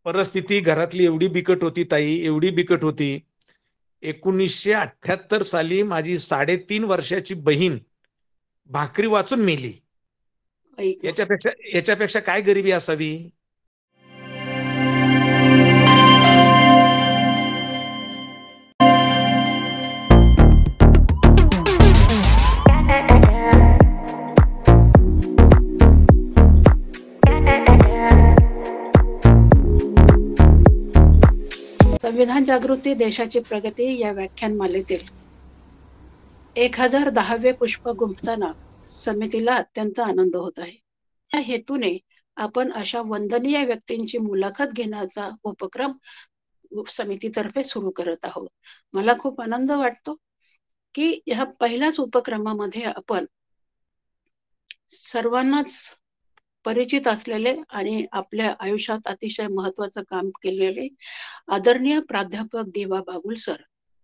परिस्थिती घरातली एवढी बिकट होती ताई, एवढी बिकट होती. 1978 साली माझी 3.5 वर्षाची बहीण भाकरी वाचून मेली. याच्यापेक्षा काय गरिबी असावी. संविधान जागृती देशाची प्रगती या व्याख्यानमालेतील 1010वे पुष्प गुंफताना समितीला अत्यंत आनंद होत आहे. या हेतूने आपण अशा वंदनीय व्यक्तींची मुलाखत घेण्याचा उपक्रम समितीतर्फे सुरू करत आहोत. मला खूप आनंद वाटतो की ह्या पहिल्याच उपक्रमामध्ये आपण सर्वांनाच परिचित असलेले आणि आपल्या आयुष्यात अतिशय महत्वाचं काम केलेले आदरणीय प्राध्यापक दिवा बागुल सर,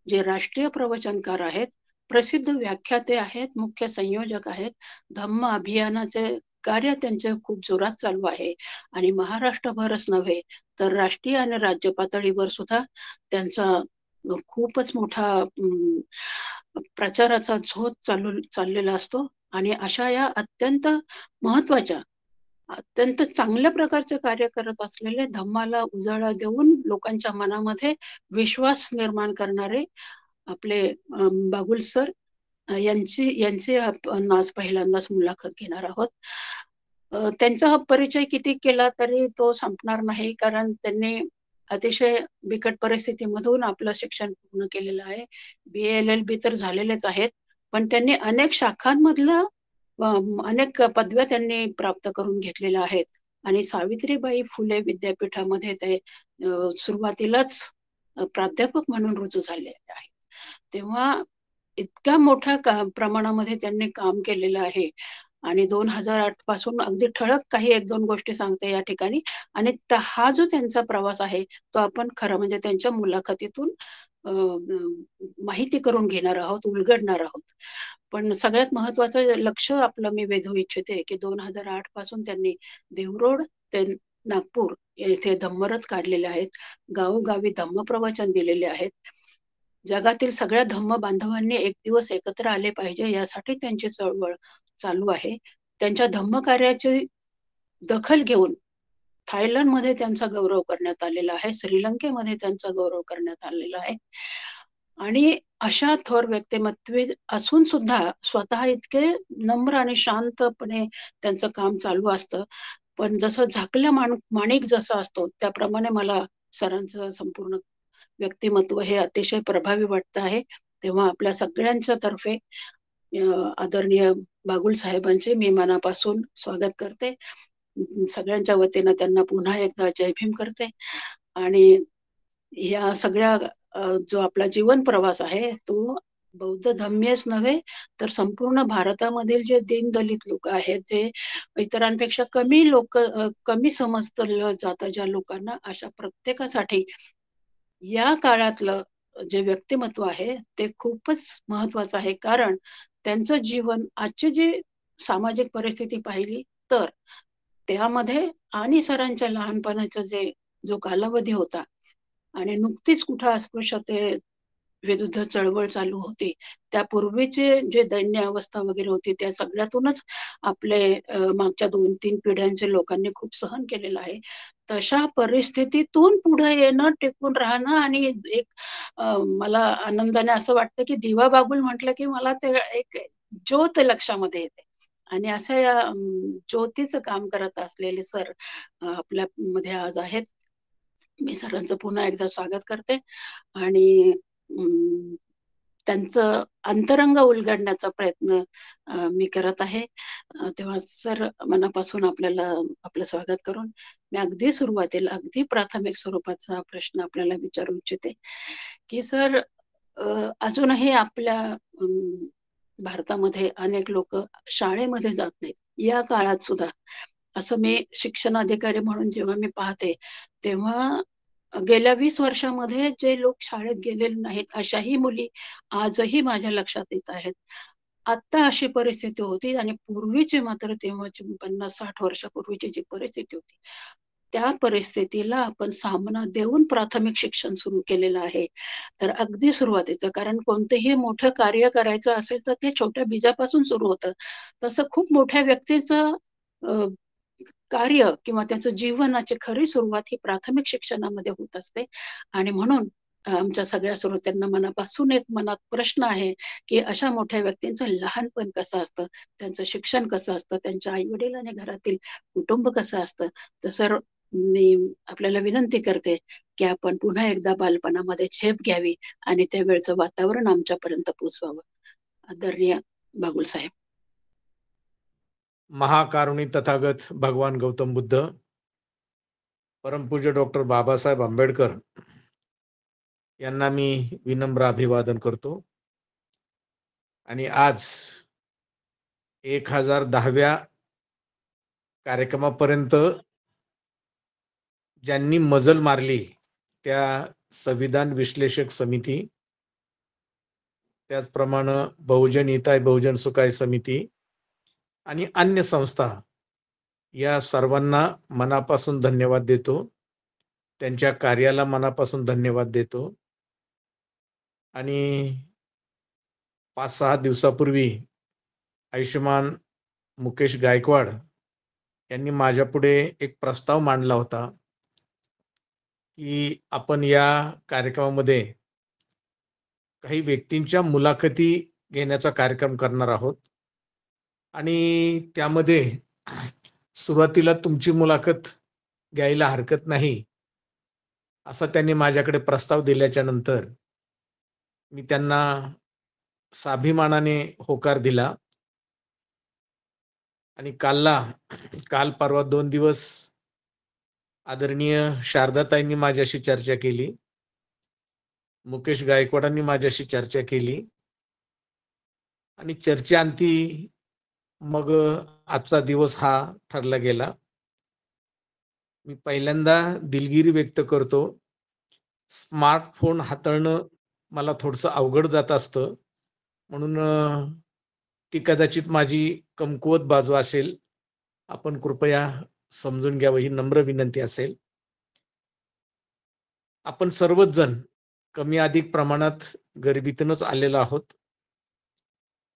जे राष्ट्रीय प्रवचनकार आहेत, प्रसिद्ध व्याख्याते आहेत, मुख्य संयोजक आहेत, धम्म अभियानाचे कार्य त्यांचे खूप जोरात चालू आहे आणि महाराष्ट्रभरच नव्हे तर राष्ट्रीय आणि राज्य पातळीवर सुद्धा त्यांचा खूपच मोठा प्रचाराचा झोत चाललेला असतो. आणि अशा या अत्यंत महत्वाच्या, अत्यंत चांगल्या प्रकारचे कार्य करत असलेले, धम्माला उजाळा देऊन लोकांच्या मनामध्ये विश्वास निर्माण करणारे आपले बागुल सर यांची आपण आज पहिल्यांदाच मुलाखत घेणार आहोत. त्यांचा परिचय किती केला तरी तो संपणार नाही, कारण त्यांनी अतिशय बिकट परिस्थितीमधून आपलं शिक्षण पूर्ण केलेलं आहे. BA LLB तर झालेलेच आहेत, पण त्यांनी अनेक शाखांमधलं अनेक पदव्या त्यांनी प्राप्त करून घेतलेल्या आहेत आणि सावित्रीबाई फुले विद्यापीठामध्ये ते सुरुवातीलाच प्राध्यापक म्हणून रुजू झाले आहेत. तेव्हा इतक्या मोठ्या प्रमाणामध्ये त्यांनी काम केलेलं आहे आणि 2008 पासून अगदी ठळक काही 1-2 गोष्टी सांगते या ठिकाणी. आणि हा जो त्यांचा प्रवास आहे तो आपण खरं म्हणजे त्यांच्या मुलाखतीतून माहिती करून घेणार आहोत, उलगडणार आहोत. पण सगळ्यात महत्वाचं लक्ष आपलं मी वेधू इच्छिते की 2008 पासून त्यांनी देवरोड ते नागपूर येथे धम्मरथ काढलेले आहेत, गावोगावी धम्म प्रवचन दिलेले आहेत. जगातील सगळ्या धम्म बांधवांनी एक दिवस एकत्र आले पाहिजे यासाठी त्यांची चळवळ चालू आहे. त्यांच्या धम्म कार्याची दखल घेऊन थायलंडमध्ये त्यांचा गौरव करण्यात आलेला आहे, श्रीलंकेमध्ये त्यांचा गौरव करण्यात आलेला आहे. आणि अशा थोर व्यक्तिमत्व असून सुद्धा स्वतः इतके नम्र आणि शांतपणे त्यांचं काम चालू असतं. पण जसं झाकल्या माणिक जसा असतो त्याप्रमाणे मला सरांचं संपूर्ण व्यक्तिमत्व हे अतिशय प्रभावी वाटतं आहे. तेव्हा आपल्या सगळ्यांच्या तर्फे आदरणीय बागुल साहेबांचे मी मनापासून स्वागत करते. सगळ्यांच्या वतीनं त्यांना पुन्हा एकदा जय भीम करते. आणि या सगळ्या जो आपला जीवन प्रवास आहे तो बौद्ध धम्मेच नव्हे तर संपूर्ण भारतामधील जे दीनदलित लोक आहेत, जे इतरांपेक्षा कमी समजलं जातं ज्या लोकांना, अशा प्रत्येकासाठी या काळातलं जे व्यक्तिमत्व आहे ते खूपच महत्वाचं आहे. कारण त्यांचं जीवन, आजची जी सामाजिक परिस्थिती पाहिली तर त्यामध्ये आणि सरांच्या लहानपणाचा जो कालावधी होता आणि नुकतीच कुठं अस्पृश्यते विरुद्ध चळवळ चालू होती, त्यापूर्वीचे जे दैन्य अवस्था वगैरे होती, त्या सगळ्यातूनच आपले मागच्या 2-3 पिढ्यांचे लोकांनी खूप सहन केलेलं आहे. तशा परिस्थितीतून पुढे येणं, टिकून राहणं आणि एक मला आनंदाने असं वाटतं की दिवा बागुल म्हटलं की मला ते एक ज्योत लक्षामध्ये येते. आणि असं या ज्योतीचं काम करत असलेले सर आपल्या मध्ये आज आहेत. मी सरांचं पुन्हा एकदा स्वागत करते आणि त्यांचं अंतरंग उलगडण्याचा प्रयत्न मी करत आहे. तेव्हा सर, मनापासून आपलं स्वागत करून मी अगदी सुरुवातीला अगदी प्राथमिक स्वरूपाचा प्रश्न आपल्याला विचारू इच्छिते की सर, अजूनही आपल्या भारतामध्ये अनेक लोक शाळेमध्ये जात नाहीत. या काळात सुद्धा असं मी शिक्षणाधिकारी म्हणून जेव्हा मी पाहते तेव्हा गेल्या 20 वर्षामध्ये जे लोक शाळेत गेलेले नाहीत अशाही मुली आजही माझ्या लक्षात येत आहेत. आता अशी परिस्थिती होती आणि पूर्वीची मात्र तेव्हाची 50-60 वर्षापूर्वीची जी परिस्थिती होती त्या परिस्थितीला आपण सामना देऊन प्राथमिक शिक्षण सुरू केलेलं आहे. तर अगदी सुरुवातीचं, कारण कोणतेही मोठं कार्य करायचं असेल तर ते छोट्या बीजापासून सुरू होतं. तसं खूप मोठ्या व्यक्तीचं अ, कार्य किंवा त्याचं जीवनाची खरी सुरुवात ही प्राथमिक शिक्षणामध्ये होत असते. आणि म्हणून आमच्या सगळ्या श्रोत्यांना मनापासून एक मनात प्रश्न आहे, की अशा मोठ्या व्यक्तींचं लहानपण कसं असतं? त्यांचं शिक्षण कसं असतं? त्यांच्या आई-वडील आणि घरातील कुटुंब कसं असतं? तर सर, मी आपल्याला विनंती करते, की आपण पुन्हा एकदा बालपणामध्ये झेप घ्यावी आणि त्यावेळचं वातावरण आमच्यापर्यंत पोहोचवावं. आदरणीय बागुल साहेब. महाकारुणी तथागत भगवान गौतम बुद्ध, परमपूज्य डॉक्टर बाबासाहेब आंबेडकर यांना मी विनम्र अभिवादन करतो. आणि आज 1010व्या कार्यक्रमापर्यंत ज्यांनी मजल मारली त्या संविधान विश्लेषक समिती, त्याचप्रमाणे बहुजन हिताय बहुजन सुखाय समिती आणि अन्य संस्था, या सर्वांना मनापासून धन्यवाद देतो. त्यांच्या कार्याला मनापासून धन्यवाद देतो. आणि 5-6 दिवसापूर्वी आयुष्यमान मुकेश गायकवाड यांनी माझ्यापुढे एक प्रस्ताव मांडला होता, की आपण या कार्यक्रमामध्ये काही व्यक्तींच्या मुलाखती घेण्याचा कार्यक्रम करणार आहोत आणि त्यामध्ये सुरुवातीला तुमची मुलाखत घ्यायला हरकत नाही असा त्यांनी माझ्याकडे प्रस्ताव दिल्याच्या नंतर मी त्यांना स्वाभिमानाने होकार दिला. आणि काल परवा 2 दिवस आदरणीय शारदाताईंनी माझ्याशी चर्चा केली, मुकेश गायकवाडांनी माझ्याशी चर्चा केली आणि चर्चेअंती मग आजचा दिवस हा ठरला गेला. मी पहिल्यांदा दिलगिरी व्यक्त करतो. स्मार्टफोन हाताळणं मला थोडंसं अवघड जात असतं, म्हणून ती कदाचित माझी कमकुवत बाजू असेल. आपण कृपया समजून घ्यावं ही नम्र विनंती असेल. आपण सर्वच जण कमी अधिक प्रमाणात गरिबीतूनच आलेलो आहोत.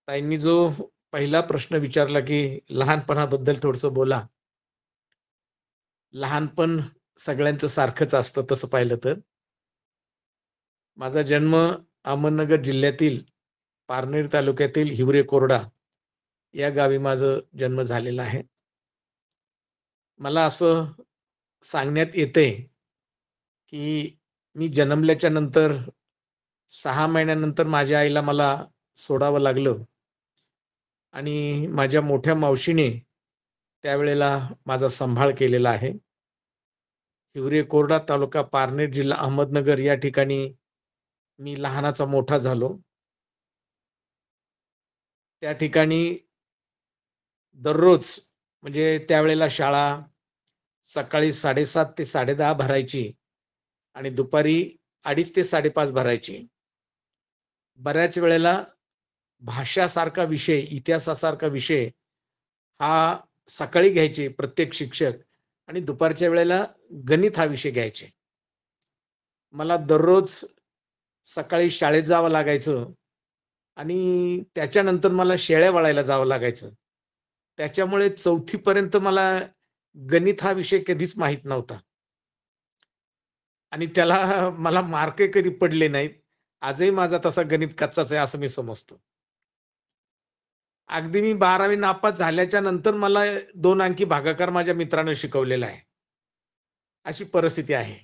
ताईंनी जो पहिला प्रश्न विचारला की लहानपणाबद्दल थोडंसं बोला. लहानपण सगळ्यांचं सारखंच असतं तसं पाहिलं तर. माझा जन्म अहमदनगर जिल्ह्यातील पारनेर तालुक्यातील हिवरे कोरडा या गावी माझा जन्म झालेला आहे. मला असं सांगण्यात येतंय की मी जन्मल्याच्या नंतर 6 महिन्यानंतर माझ्या आईला मला सोडावं लागलं आणि माझ्या मोठ्या मावशीने त्यावेळेला माझा सांभाळ केलेला आहे. हिवरे कोरडा तालुका पारनेर जिल्हा अहमदनगर या ठिकाणी मी लहानाचा मोठा झालो. त्या ठिकाणी दररोज म्हणजे त्यावेळेला शाळा सकाळी 7:30 ते 10:30 भरायची आणि दुपारी 2:30 ते 5:30 भरायची. बऱ्याच वेळेला भाषासारखा विषय, इतिहासासारखा विषय हा सकाळी घ्यायचे प्रत्येक शिक्षक आणि दुपारच्या वेळेला गणित हा विषय घ्यायचे. मला दररोज सकाळी शाळेत जावं लागायचं आणि त्याच्यानंतर मला शेळ्या वळायला जावं लागायचं. त्याच्यामुळे 4थी पर्यंत मला गणित हा विषय कधीच माहीत नव्हता आणि त्याला मला मार्क कधी पडले नाहीत. आजही माझा तसा गणित कच्चाच आहे असं मी समजतो. अगदी मी 12वी नापास झाल्याच्या नंतर मला 2 अंकी भागाकार माझ्या मित्रानं शिकवलेला आहे. अशी परिस्थिती आहे.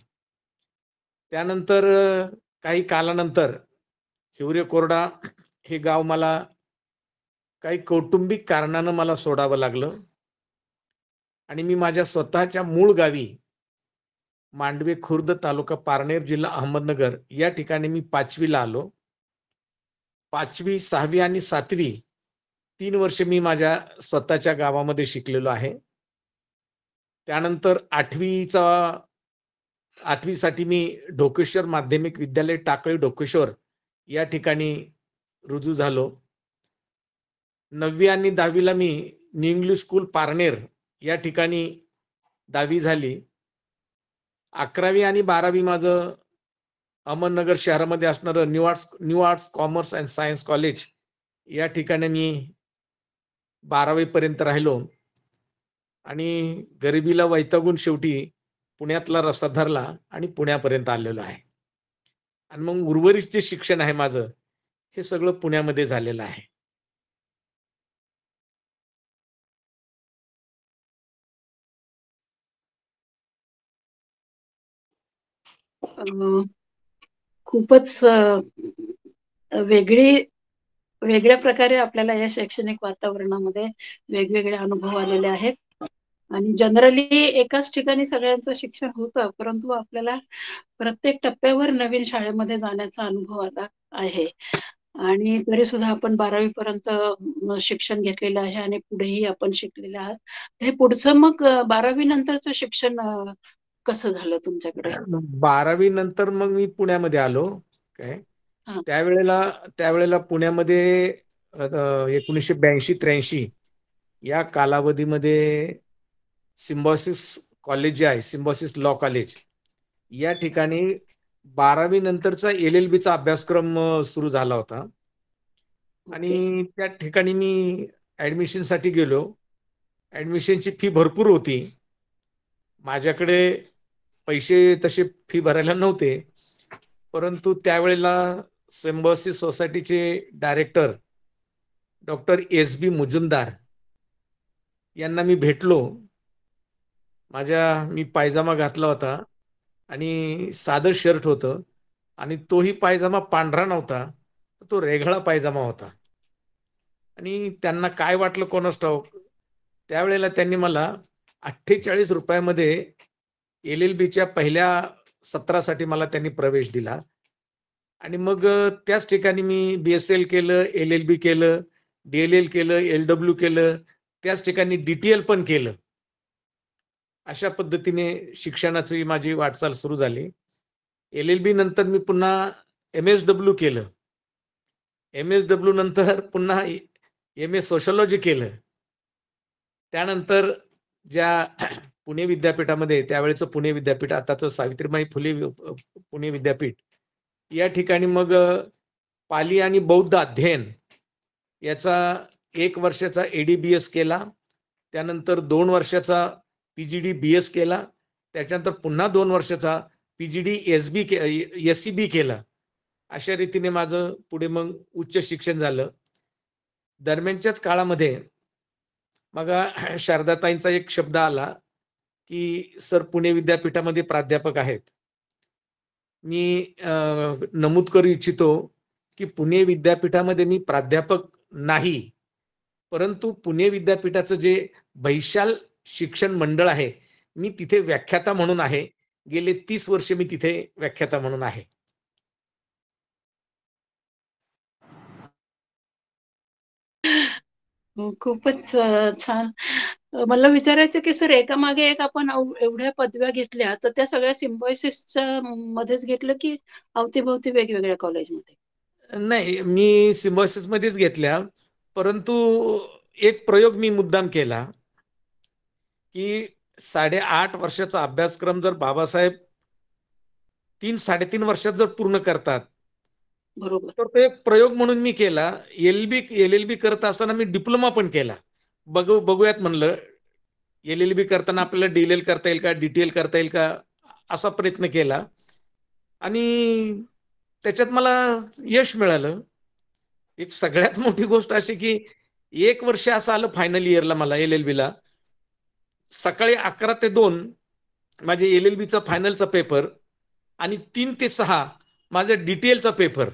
त्यानंतर काही कालानंतर हिवरे कोरडा हे गाव मला काही कौटुंबिक कारणानं मला सोडावं लागलं आणि मी माझ्या स्वतःच्या मूळ गावी मांडवे खुर्द तालुका पारनेर जिल्हा अहमदनगर या ठिकाणी मी 5वीला आलो. 5वी, 6वी आणि 7वी 3 वर्ष मी माझ्या स्वतःच्या गावामध्ये शिकलेलो आहे. त्यानंतर 8वीसाठी मी ढोकेश्वर माध्यमिक विद्यालय टाकळी ढोकेश्वर या ठिकाणी रुजू झालो. 9वी आणि 10वीला मी न्यू इंग्लिश स्कूल पारनेर या ठिकाणी 10वी झाली 11वी आणि 12वी माझं अहमदनगर शहरामध्ये असणारं new arts commerce and science college या ठिकाणी मी 12वी पर्यंत राहिलो आणि गरिबीला वैतागून शेवटी पुण्यातला रस्ता धरला आणि पुण्यापर्यंत आलेलो आहे. आणि मग उर्वरित जे शिक्षण आहे माझं, हे सगळं पुण्यामध्ये झालेलं आहे. अं, खूपच वेगळी वेगळ्या प्रकारे आपल्याला या शैक्षणिक वातावरणामध्ये वेगवेगळे अनुभव आलेले आहेत. आणि जनरली एकाच ठिकाणी सगळ्यांचं शिक्षण होतं, परंतु आपल्याला प्रत्येक टप्प्यावर नवीन शाळेमध्ये जाण्याचा अनुभव आला आहे. आणि तरी सुद्धा आपण 12वी पर्यंत शिक्षण घेतलेलं आहे आणि पुढेही आपण शिकलेले आहात. हे पुढचं मग 12वी नंतरचं शिक्षण कसं झालं तुमच्याकडे? 12वी नंतर मग मी पुण्यामध्ये आलो. काय हां. त्यावेळेला त्यावेळेला पुण्यामध्ये 1982-83 या कालावधीमध्ये सिम्बॉयसिस कॉलेज जे आहे, सिम्बॉयसिस लॉ कॉलेज या ठिकाणी 12वी नंतरचा LLB चा अभ्यासक्रम सुरू झाला होता. ओके. आणि त्या ठिकाणी मी ॲडमिशनसाठी गेलो. ॲडमिशनची फी भरपूर होती. माझ्याकडे पैसे तसे फी भरायला नव्हते. परंतु त्यावेळेला सिम्बॉयसिस सोसायटीचे डायरेक्टर डॉक्टर S.B. मुजुमदार यांना मी भेटलो. मी पायजामा घातला होता आणि साधं शर्ट होतं आणि तोही पायजामा पांढरा नव्हता, तर तो रेघळा पायजामा होता. आणि त्यांना काय वाटलं कोणास ठाऊक, त्यावेळेला त्यांनी मला ₹48 मध्ये LLBच्या पहिल्या सत्रासाठी मला त्यांनी प्रवेश दिला. आणि मग त्याच ठिकाणी मी BSL केलं, LLB केलं, DLL केलं, LW केलं, त्याच ठिकाणी DTL पण केलं. अशा पद्धतीने शिक्षणाची माझी वाटचाल सुरू झाली. LLB नंतर मी पुन्हा MSW केलं. MSW नंतर पुन्हा MA सोशिओलॉजी केलं. त्यानंतर ज्या पुणे विद्यापीठामध्ये, त्यावेळेचं पुणे विद्यापीठ, आताचं सावित्रीबाई फुले पुणे विद्यापीठ, या ठिकाणी मग पाली आणि बौद्ध अध्ययन याचा 1 वर्षाचा AD-BS केला. त्यानंतर 2 वर्षाचा PGD-BS केला. त्याच्यानंतर पुन्हा 2 वर्षाचा SCB केला. अशा रीतीने माझं पुढे मग उच्च शिक्षण झालं. दरम्यानच्याच काळामध्ये मग शारदाताईंचा एक शब्द आला, की सर पुणे विद्यापीठामध्ये प्राध्यापक आहेत. मी नमूद करू इच्छितो, की पुणे विद्यापीठामध्ये मी प्राध्यापक नाही. परंतु पुणे विद्यापीठाचं जे वैशाल शिक्षण मंडळ आहे, मी तिथे व्याख्याता म्हणून आहे. गेले 30 वर्ष मी तिथे व्याख्याता म्हणून आहे. खूपच छान. मला विचारायचं की सर एकामागे एक आपण एवढ्या पदव्या घेतल्या, तर त्या सगळ्या सिम्बायोसिसच्या मध्येच घेतलं की अवतीभोवती वेगवेगळ्या कॉलेजमध्ये? नाही, मी सिम्बायोसिसमध्येच घेतल्या. परंतु एक प्रयोग मी मुद्दाम केला, की 8.5 वर्षाचा अभ्यासक्रम जर बाबासाहेब 3-3.5 वर्षात जर पूर्ण करतात, बरोबर. तर तो एक प्रयोग म्हणून मी केला. LLB करत असताना मी डिप्लोमा पण केला. बघूयात म्हणलं, LLB करताना आपल्याला DLL करता येईल का, DTL करता येईल का, असा प्रयत्न केला. आणि त्याच्यात मला यश मिळालं. एक सगळ्यात मोठी गोष्ट अशी, की 1 वर्ष असं आलं फायनल इयरला मला LLBला. सकाळी 11 ते 2 माझे LLBचा फायनलचा पेपर आणि 3 ते 6 माझा DTLचा पेपर.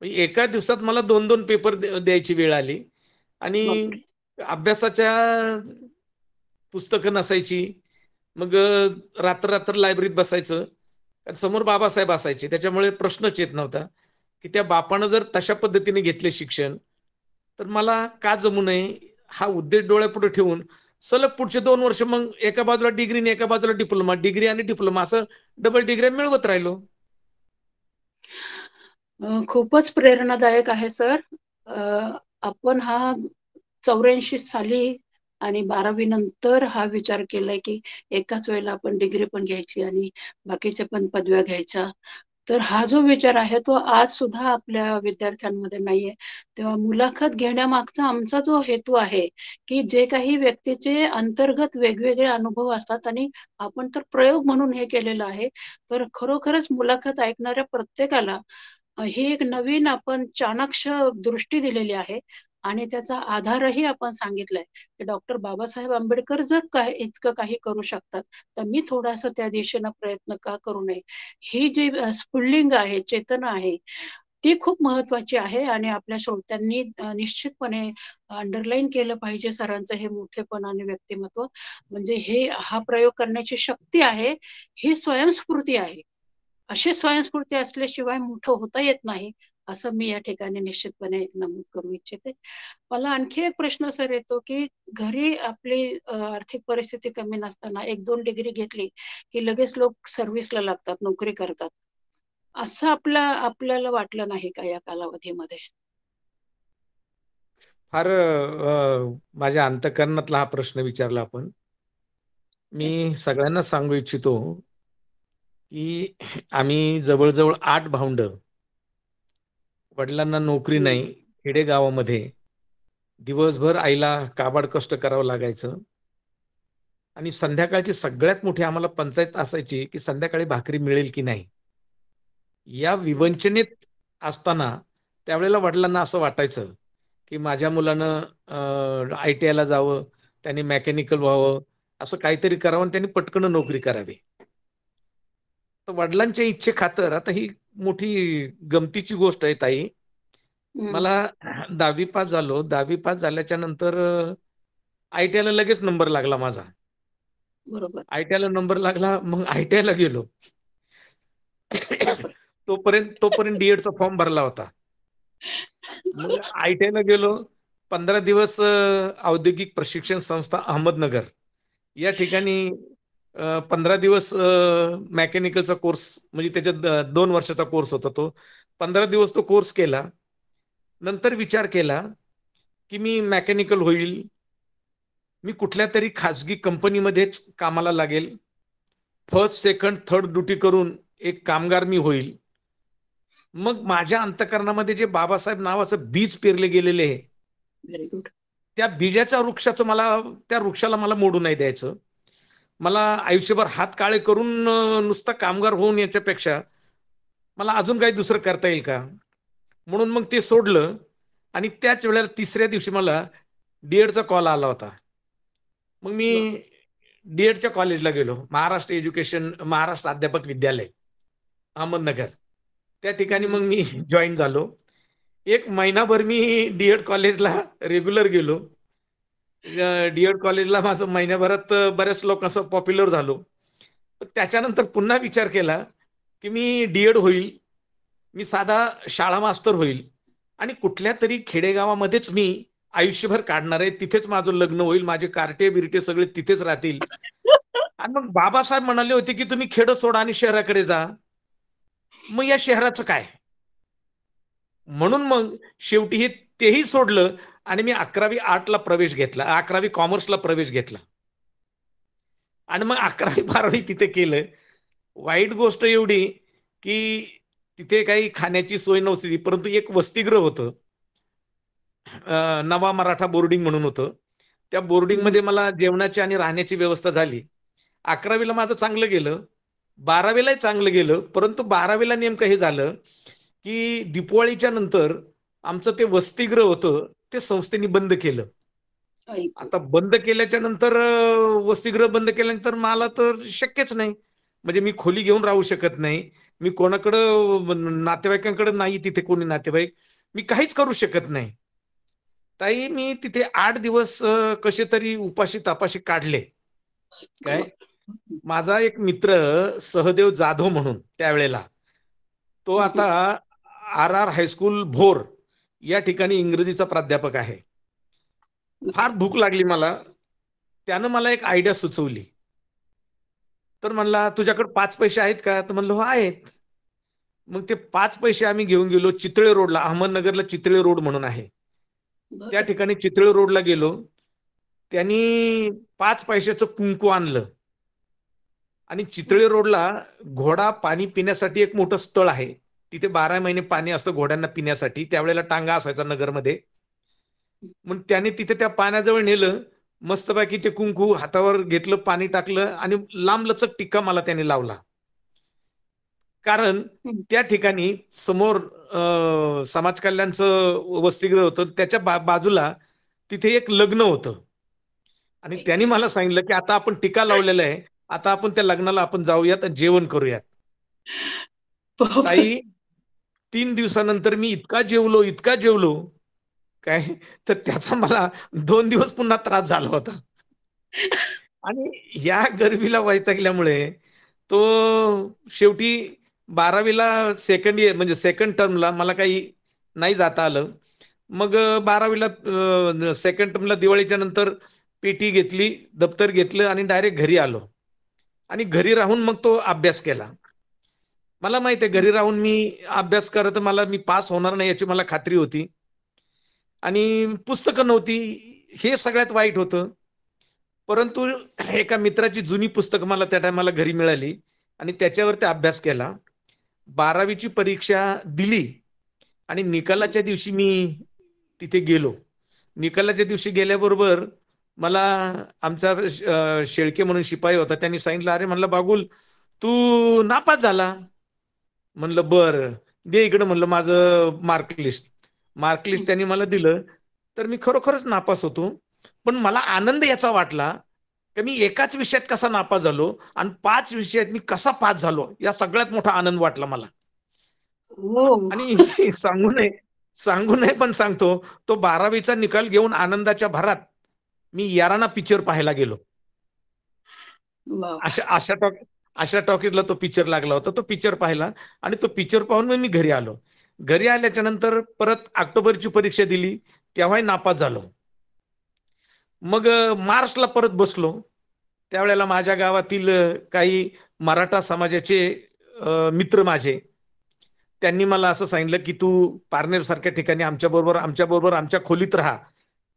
म्हणजे एका दिवसात मला 2-2 पेपर द्यायची वेळ आली. आणि बापरे! अभ्यासाच्या पुस्तकं नसायची. मग रात्र-रात्र लायब्ररीत बसायचं. आणि समोर बाबासाहेब असायचे. त्याच्यामुळे प्रश्नच येत नव्हता, की त्या बापानं जर तशा पद्धतीने घेतले शिक्षण, तर मला का जमू नये? हा उद्देश डोळ्यापुढे ठेवून सलग पुढचे 2 वर्ष मग एका बाजूला डिग्री आणि एका बाजूला डिप्लोमा, डिग्री आणि डिप्लोमा असं डबल डिग्र्या मिळवत राहिलो. खूपच प्रेरणादायक आहे सर. आपण हा 84 साली आणि 12वी नंतर हा विचार केलाय, की एकाच वेळेला आपण डिग्री पण घ्यायची आणि बाकीच्या पण पदव्या घ्यायच्या. तर हा जो विचार आहे तो आज सुद्धा आपल्या विद्यार्थ्यांमध्ये नाहीये. तेव्हा मुलाखत घेण्यामागचा आमचा जो हेतू आहे, की जे काही व्यक्तीचे अंतर्गत वेगवेगळे अनुभव असतात आणि आपण तर प्रयोग म्हणून हे केलेलं आहे. तर खरोखरच मुलाखत ऐकणाऱ्या प्रत्येकाला ही एक नवीन आपण चाणाक्ष दृष्टी दिलेली आहे आणि त्याचा आधारही आपण सांगितलाय, की डॉक्टर बाबासाहेब आंबेडकर जर काय इतकं काही करू शकतात, तर मी थोडासा त्या दिशेनं प्रयत्न का करू नये? ही जी स्फुल्लिंग आहे, चेतना आहे, ती खूप महत्वाची आहे आणि आपल्या श्रोत्यांनी निश्चितपणे अंडरलाईन केलं पाहिजे सरांचं हे मोठेपण आणि व्यक्तिमत्व. म्हणजे हा प्रयोग करण्याची शक्ती आहे, ही स्वयंस्फूर्ती आहे. अशी स्वयंस्फूर्ती असल्याशिवाय मोठं होता येत नाही, असं मी या ठिकाणी निश्चितपणे नमूद करू इच्छिते. मला आणखी एक प्रश्न सर येतो, की घरी आपली आर्थिक परिस्थिती कमी नसताना 1-2 डिग्री घेतली, की लगेच लोक सर्व्हिसला लागतात, नोकरी करतात. असं आपल्याला वाटलं नाही का या कालावधीमध्ये? फार माझ्या अंतःकरणातला हा प्रश्न विचारला आपण. मी सगळ्यांना सांगू इच्छितो की आम्ही जवळजवळ 8 भावंड. वडिलांना नोकरी हं, नाही. खेडेगावामध्ये दिवसभर आईला काबाड कष्ट करावं लागायचं आणि संध्याकाळची सगळ्यात मोठी आम्हाला पंचायत असायची की संध्याकाळी भाकरी मिळेल की नाही. या विवंचनेत असताना त्यावेळेला वडिलांना असं वाटायचं की माझ्या मुलानं ITI जावं, त्यांनी मेकॅनिकल व्हावं, असं काहीतरी करावं आणि त्यांनी पटकन नोकरी करावी. तर वडिलांच्या इच्छेखातर आता ही मोठी गमतीची गोष्ट आहे ताई. हं. मला 10वी पास झालो. 10वी पास झाल्याच्या नंतर ITI लगेच नंबर लागला माझा. बरोबर, ITI नंबर लागला, मग ITI गेलो. बरोबर. तोपर्यंत DEDचा फॉर्म भरला होता. मग ITI गेलो. 15 दिवस औद्योगिक प्रशिक्षण संस्था अहमदनगर या ठिकाणी 15 दिवस मेकॅनिकलचा कोर्स, म्हणजे त्याच्यात 2 वर्षाचा कोर्स होता तो. 15 दिवस तो कोर्स केला. नंतर विचार केला की मी मेकॅनिकल होईल, मी कुठल्या तरी खाजगी कंपनीमध्येच कामाला लागेल, फर्स्ट सेकंड थर्ड ड्युटी करून एक कामगार मी होईल. मग माझ्या अंतःकरणामध्ये जे बाबासाहेब नावाचं बीज पेरले गेलेले आहे, व्हेरी गुड. त्या बीजाच्या वृक्षाचं त्या वृक्षाला मला मोडू नाही द्यायचं. मला आयुष्यभर हात काळे करून नुसता कामगार होऊन याच्यापेक्षा मला अजून काही दुसरं करता येईल का? म्हणून मग ते सोडलं आणि त्याच वेळेला तिसऱ्या दिवशी मला DEDचा कॉल आला होता. मग मी बरं. DEDच्या कॉलेजला गेलो. महाराष्ट्र अध्यापक विद्यालय, अहमदनगर. त्या ठिकाणी हं. मग मी जॉईन झालो. एक महिनाभर मी DED कॉलेजला रेग्युलर गेलो. DED कॉलेजला माझं महिन्याभरात बऱ्याच लोकांसह पॉप्युलर झालो. त्याच्यानंतर पुन्हा विचार केला की मी DED होईल, मी साधा शाळा मास्तर होईल आणि कुठल्या तरी खेडेगावामध्येच मी आयुष्यभर काढणार आहे. तिथेच माझं लग्न होईल, माझे कार्टे बिरटे सगळे तिथेच राहतील. आणि मग बाबासाहेब म्हणाले होते की तुम्ही खेडं सोडा आणि शहराकडे जा. मग या शहराचं काय? म्हणून मग शेवटी तेही सोडलं आणि मी 11वी आर्टला प्रवेश घेतला, 11वी कॉमर्सला प्रवेश घेतला आणि मग 11वी 12वी तिथे केलं. वाईट गोष्ट एवढी की तिथे काही खाण्याची सोय नव्हती, परंतु एक वसतिगृह होतं. नवा मराठा बोर्डिंग म्हणून होतं. त्या हं. बोर्डिंगमध्ये मला जेवणाची आणि राहण्याची व्यवस्था झाली. 11वीला माझं चांगलं गेलं, 12वीलाही चांगलं गेलं, परंतु 12वीला नेमकं हे झालं की दिवाळीच्या नंतर आमचं ते वसतिगृह होतं, ते संस्थेने बंद केलं. आई गं! आता बंद केल्याच्या नंतर वसतिगृह बंद केल्यानंतर मला तर शक्यच नाही. म्हणजे मी खोली घेऊन राहू शकत नाही. मी कोणाकडं नातेवाईकांकडे नाही, तिथे कोणी नातेवाईक. मी काहीच करू शकत नाही. ताई मी तिथे 8 दिवस कसे तरी उपाशी तापाशी काढले. काय? माझा एक मित्र सहदेव जाधव म्हणून त्यावेळेला, तो हं, हं. आता RR हायस्कूल भोर या ठिकाणी इंग्रजीचा प्राध्यापक आहे. फार भूक लागली मला. त्यानं मला एक आयडिया सुचवली. तर म्हणला, "तुझ्याकडे 5 पैसे आहेत का?" तर म्हणलं, "हो आहेत." मग ते 5 पैसे आम्ही घेऊन गेलो चितळे रोडला, अहमदनगरला चितळे रोड म्हणून आहे. त्या बरं. ठिकाणी चितळे रोडला गेलो. त्यांनी 5 पैशाचं कुंकू आणलं आणि चितळे रोडला घोडा पाणी पिण्यासाठी एक मोठं स्थळ आहे. तिथे 12 महिने पाणी असतं घोड्यांना पिण्यासाठी. त्यावेळेला टांगा असायचा नगरमध्ये. मग त्याने तिथे त्या पाण्याजवळ नेलं. मस्तपैकी ते कुंकू हातावर घेतलं, पाणी टाकलं आणि लांबलचक टिक्का मला त्याने लावला. कारण हं. त्या ठिकाणी समोर समाज कल्याणचं वसतिगृह होतं. त्याच्या बाजूला तिथे एक लग्न होतं आणि त्यांनी मला सांगितलं, की आता आपण टीका लावलेला आहे. आता आपण त्या लग्नाला आपण जाऊयात आणि जेवण करूयात. बापरे! ताई 3 दिवसानंतर मी इतका जेवलो, काय तर त्याचा मला 2 दिवस पुन्हा त्रास झाला होता. आणि या गरिबीला वैतागल्यामुळे तो शेवटी 12वीला सेकंड इयर म्हणजे सेकंड टर्मला मला काही नाही जाता आलं. मग 12वीला सेकंड टर्मला दिवाळीच्या नंतर पेटी घेतली, दप्तर घेतलं आणि डायरेक्ट घरी आलो. आणि घरी राहून मग तो अभ्यास केला. मला माहिती आहे घरी राहून मी अभ्यास करत मी पास होणार नाही याची मला खात्री होती. आणि पुस्तकं नव्हती, हे सगळ्यात वाईट होतं. परंतु एका मित्राची जुनी पुस्तकं मला त्या टायमाला घरी मिळाली आणि त्याच्यावर ते अभ्यास केला. 12वीची परीक्षा दिली आणि निकालाच्या दिवशी मी तिथे गेलो. निकालाच्या दिवशी गेल्याबरोबर मला आमचा शेळके म्हणून शिपाई होता. त्यांनी सांगितलं, "अरे," म्हणलं, "बागुल, तू नापास झाला." म्हणलं, "बरं, दे इकडं," म्हणलं, "माझं मार्क लिस्ट." मार्क लिस्ट त्यांनी मला दिलं. तर मी खरोखरच नापास होतो. पण मला आनंद याचा वाटला, की मी एकाच विषयात कसा नापास झालो आणि 5 विषयात मी कसा पास झालो, या सगळ्यात मोठा आनंद वाटला मला. हो. आणि सांगू नये पण सांगतो, तो 12वीचा निकाल घेऊन आनंदाच्या भरात मी याराना पिक्चर पाहायला गेलो. बापरे! अशा अशा टॉक अशा टॉकीजला तो पिक्चर लागला होता. तो पिक्चर पाहिला आणि तो पिक्चर पाहून मग मी घरी आलो. घरी आल्याच्या नंतर परत ऑक्टोबरची परीक्षा दिली, तेव्हाही नापास झालो. मग मार्चला परत बसलो. त्यावेळेला माझ्या गावातील काही मराठा समाजाचे मित्र माझे, त्यांनी मला असं सांगितलं, की "तू पारनेरसारख्या ठिकाणी आमच्याबरोबर आमच्या खोलीत राहा.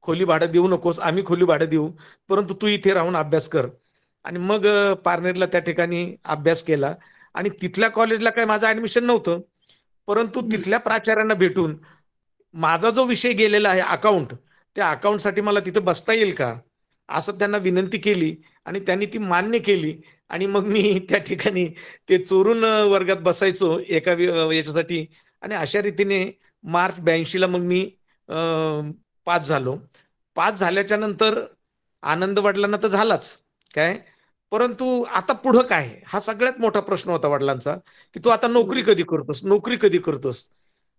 खोली भाडं देऊ नकोस, आम्ही खोली भाडं देऊ, परंतु तू इथे राहून अभ्यास कर." आणि मग पारनेरला त्या ठिकाणी अभ्यास केला आणि तिथल्या कॉलेजला काही माझं ऍडमिशन नव्हतं. परंतु तिथल्या प्राचार्यांना भेटून माझा जो विषय गेलेला आहे अकाउंट, त्या अकाउंटसाठी मला तिथे बसता येईल का? असं त्यांना विनंती केली आणि त्यांनी ती मान्य केली आणि मग मी त्या ठिकाणी ते चोरून वर्गात बसायचो एका याच्यासाठी आणि अशा रीतीने मार्च 82ला मग मी पास झालो. पास झाल्याच्या नंतर आनंद वडिलांना तर झालाच, काय? परंतु आता पुढं काय? हा सगळ्यात मोठा प्रश्न होता वडिलांचा, की "तू आता नोकरी हं. कधी करतोस? नोकरी कधी करतोस?"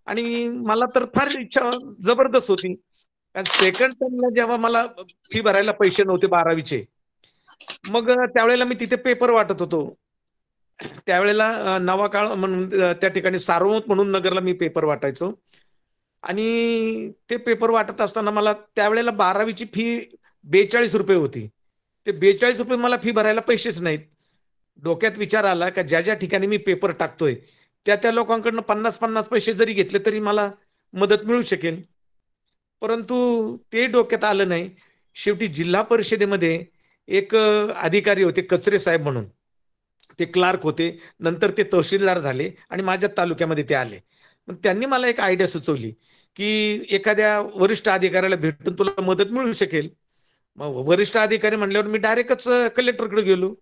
आणि मला तर फार इच्छा जबरदस्त होती. कारण सेकंड टर्मला जेव्हा मला फी भरायला पैसे नव्हते 12वीचे, मग त्यावेळेला मी तिथे पेपर वाटत होतो. त्यावेळेला नवा काळ म्हणून त्या ठिकाणी सार्वमत म्हणून नगरला मी पेपर वाटायचो. आणि ते पेपर वाटत असताना मला त्यावेळेला 12वीची फी ₹42 होती. ते ₹42 मला फी भरायला पैसेच नाहीत. डोक्यात विचार आला का ज्या ठिकाणी मी पेपर टाकतोय, त्या लोकांकडनं 50-50 पैसे जरी घेतले तरी मला मदत मिळू शकेल. परंतु ते डोक्यात आलं नाही. शेवटी जिल्हा परिषदेमध्ये एक अधिकारी होते कचरे साहेब म्हणून. ते क्लार्क होते. नंतर ते तहसीलदार झाले आणि माझ्या तालुक्यामध्ये ते आले. मग त्यांनी मला एक आयडिया सुचवली, की एखाद्या वरिष्ठ अधिकाऱ्याला भेटून तुला मदत मिळू शकेल. मग वरिष्ठ अधिकारी म्हणल्यावर मी डायरेक्टच कलेक्टरकडे गेलो.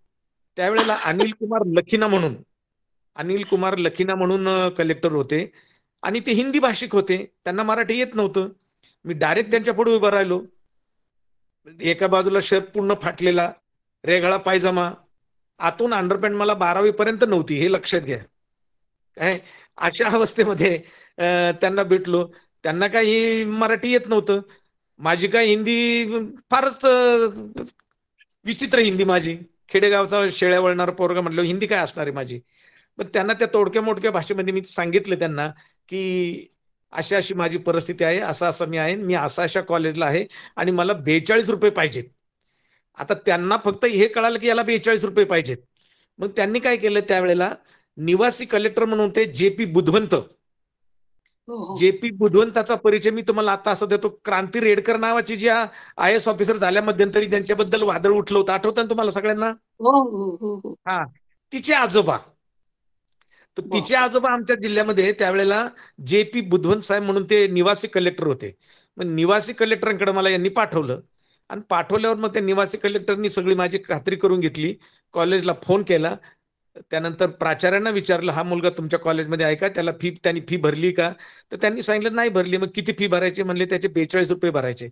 त्यावेळेला अनिल कुमार लखीना म्हणून कलेक्टर होते आणि ते हिंदी भाषिक होते. त्यांना मराठी येत नव्हतं. मी डायरेक्ट त्यांच्या पुढे उभा राहिलो. एका बाजूला शर्ट पूर्ण फाटलेला, रेगळा पायजामा, आतून अंडरपॅन्ट मला 12वी पर्यंत नव्हती, हे लक्षात घ्या. काय अशा अवस्थेमध्ये त्यांना भेटलो. त्यांना काही मराठी येत नव्हतं. माझी काय हिंदी फारच विचित्र हिंदी माझी. खेडेगावचा शेळ्या वळणारा पोरगा म्हटलं हिंदी काय असणार आहे माझी. पण त्यांना त्या तोडक्या मोडक्या भाषेमध्ये मी सांगितलं त्यांना, की अशी अशी माझी परिस्थिती आहे, असं असं मी आहे, मी अशा अशा कॉलेजला आहे आणि मला ₹42 पाहिजेत. आता त्यांना फक्त हे कळालं की याला ₹42 पाहिजेत. मग त्यांनी काय केलं त्यावेळेला, निवासी कलेक्टर म्हणून ते जे पी बुधवंत हो, हो. जे.पी. बुधवंताचा परिचय मी तुम्हाला आता असं देतो. क्रांती रेडकर नावाची जी IAS ऑफिसर झाल्या मध्यंतरी, त्यांच्याबद्दल वादळ उठलं होतं, आठवतं ना तुम्हाला सगळ्यांना? हो, हो, हो, हो. हा, तिचे आजोबा. तर तिचे बापरे! आजोबा आमच्या जिल्ह्यामध्ये त्यावेळेला जे.पी. बुधवंत साहेब म्हणून ते निवासी कलेक्टर होते. मग निवासी कलेक्टरांकडे मला यांनी पाठवलं आणि पाठवल्यावर मग त्या निवासी कलेक्टरनी सगळी माझी खात्री करून घेतली. कॉलेजला फोन केला. त्यानंतर प्राचार्यांना विचारलं, हा मुलगा तुमच्या कॉलेजमध्ये आहे का? त्याला त्यांनी फी भरली का? तर त्यांनी सांगितलं नाही भरली. मग किती फी भरायची? म्हणले त्याचे ₹42 भरायचे.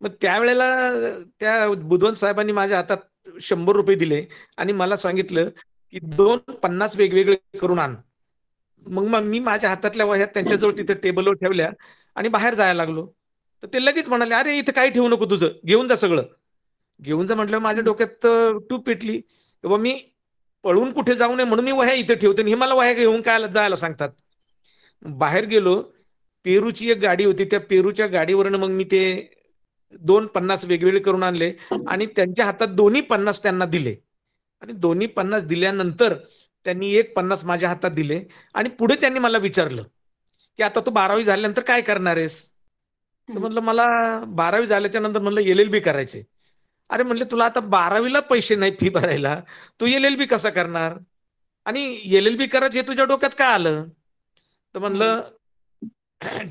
मग त्यावेळेला त्या बुधवंत साहेबांनी माझ्या हातात ₹100 दिले आणि मला सांगितलं, की 2 50 वेगवेगळे करून आण. मग मग मी माझ्या हातातल्या वह्या त्यांच्याजवळ तिथे टेबलवर ठेवल्या आणि बाहेर जायला लागलो. तर ते लगेच म्हणाले, "अरे इथं काही ठेवू नको तुझं. घेऊन जा सगळं." घेऊन जा म्हटल्यावर माझ्या हं, डोक्यात तूप पेटली. किंवा मी पळून कुठे जाऊ नये म्हणून मी वह्या इथे ठेवते आणि हे मला वह्या घेऊन काय जायला सांगतात. बाहेर गेलो. पेरूची एक गाडी होती. त्या पेरूच्या गाडीवरनं मग मी ते 2 50 वेगवेगळे करून आणले आणि त्यांच्या हातात दोन्ही 50 त्यांना दिले. आणि दोन्ही 50 दिल्यानंतर त्यांनी एक 50 माझ्या हातात दिले आणि पुढे त्यांनी मला विचारलं, की "आता तू 12वी झाल्यानंतर काय करणार आहेस?" तर हं, म्हटलं, "मला 12वी झाल्याच्या नंतर म्हणलं LLB करायचंय." "अरे," म्हणले, "तुला आता 12वीला पैसे नाही फी भरायला, तू LLB कसं करणार? आणि LLB करायचं हे तुझ्या डोक्यात का आलं?" तर हं, म्हणलं,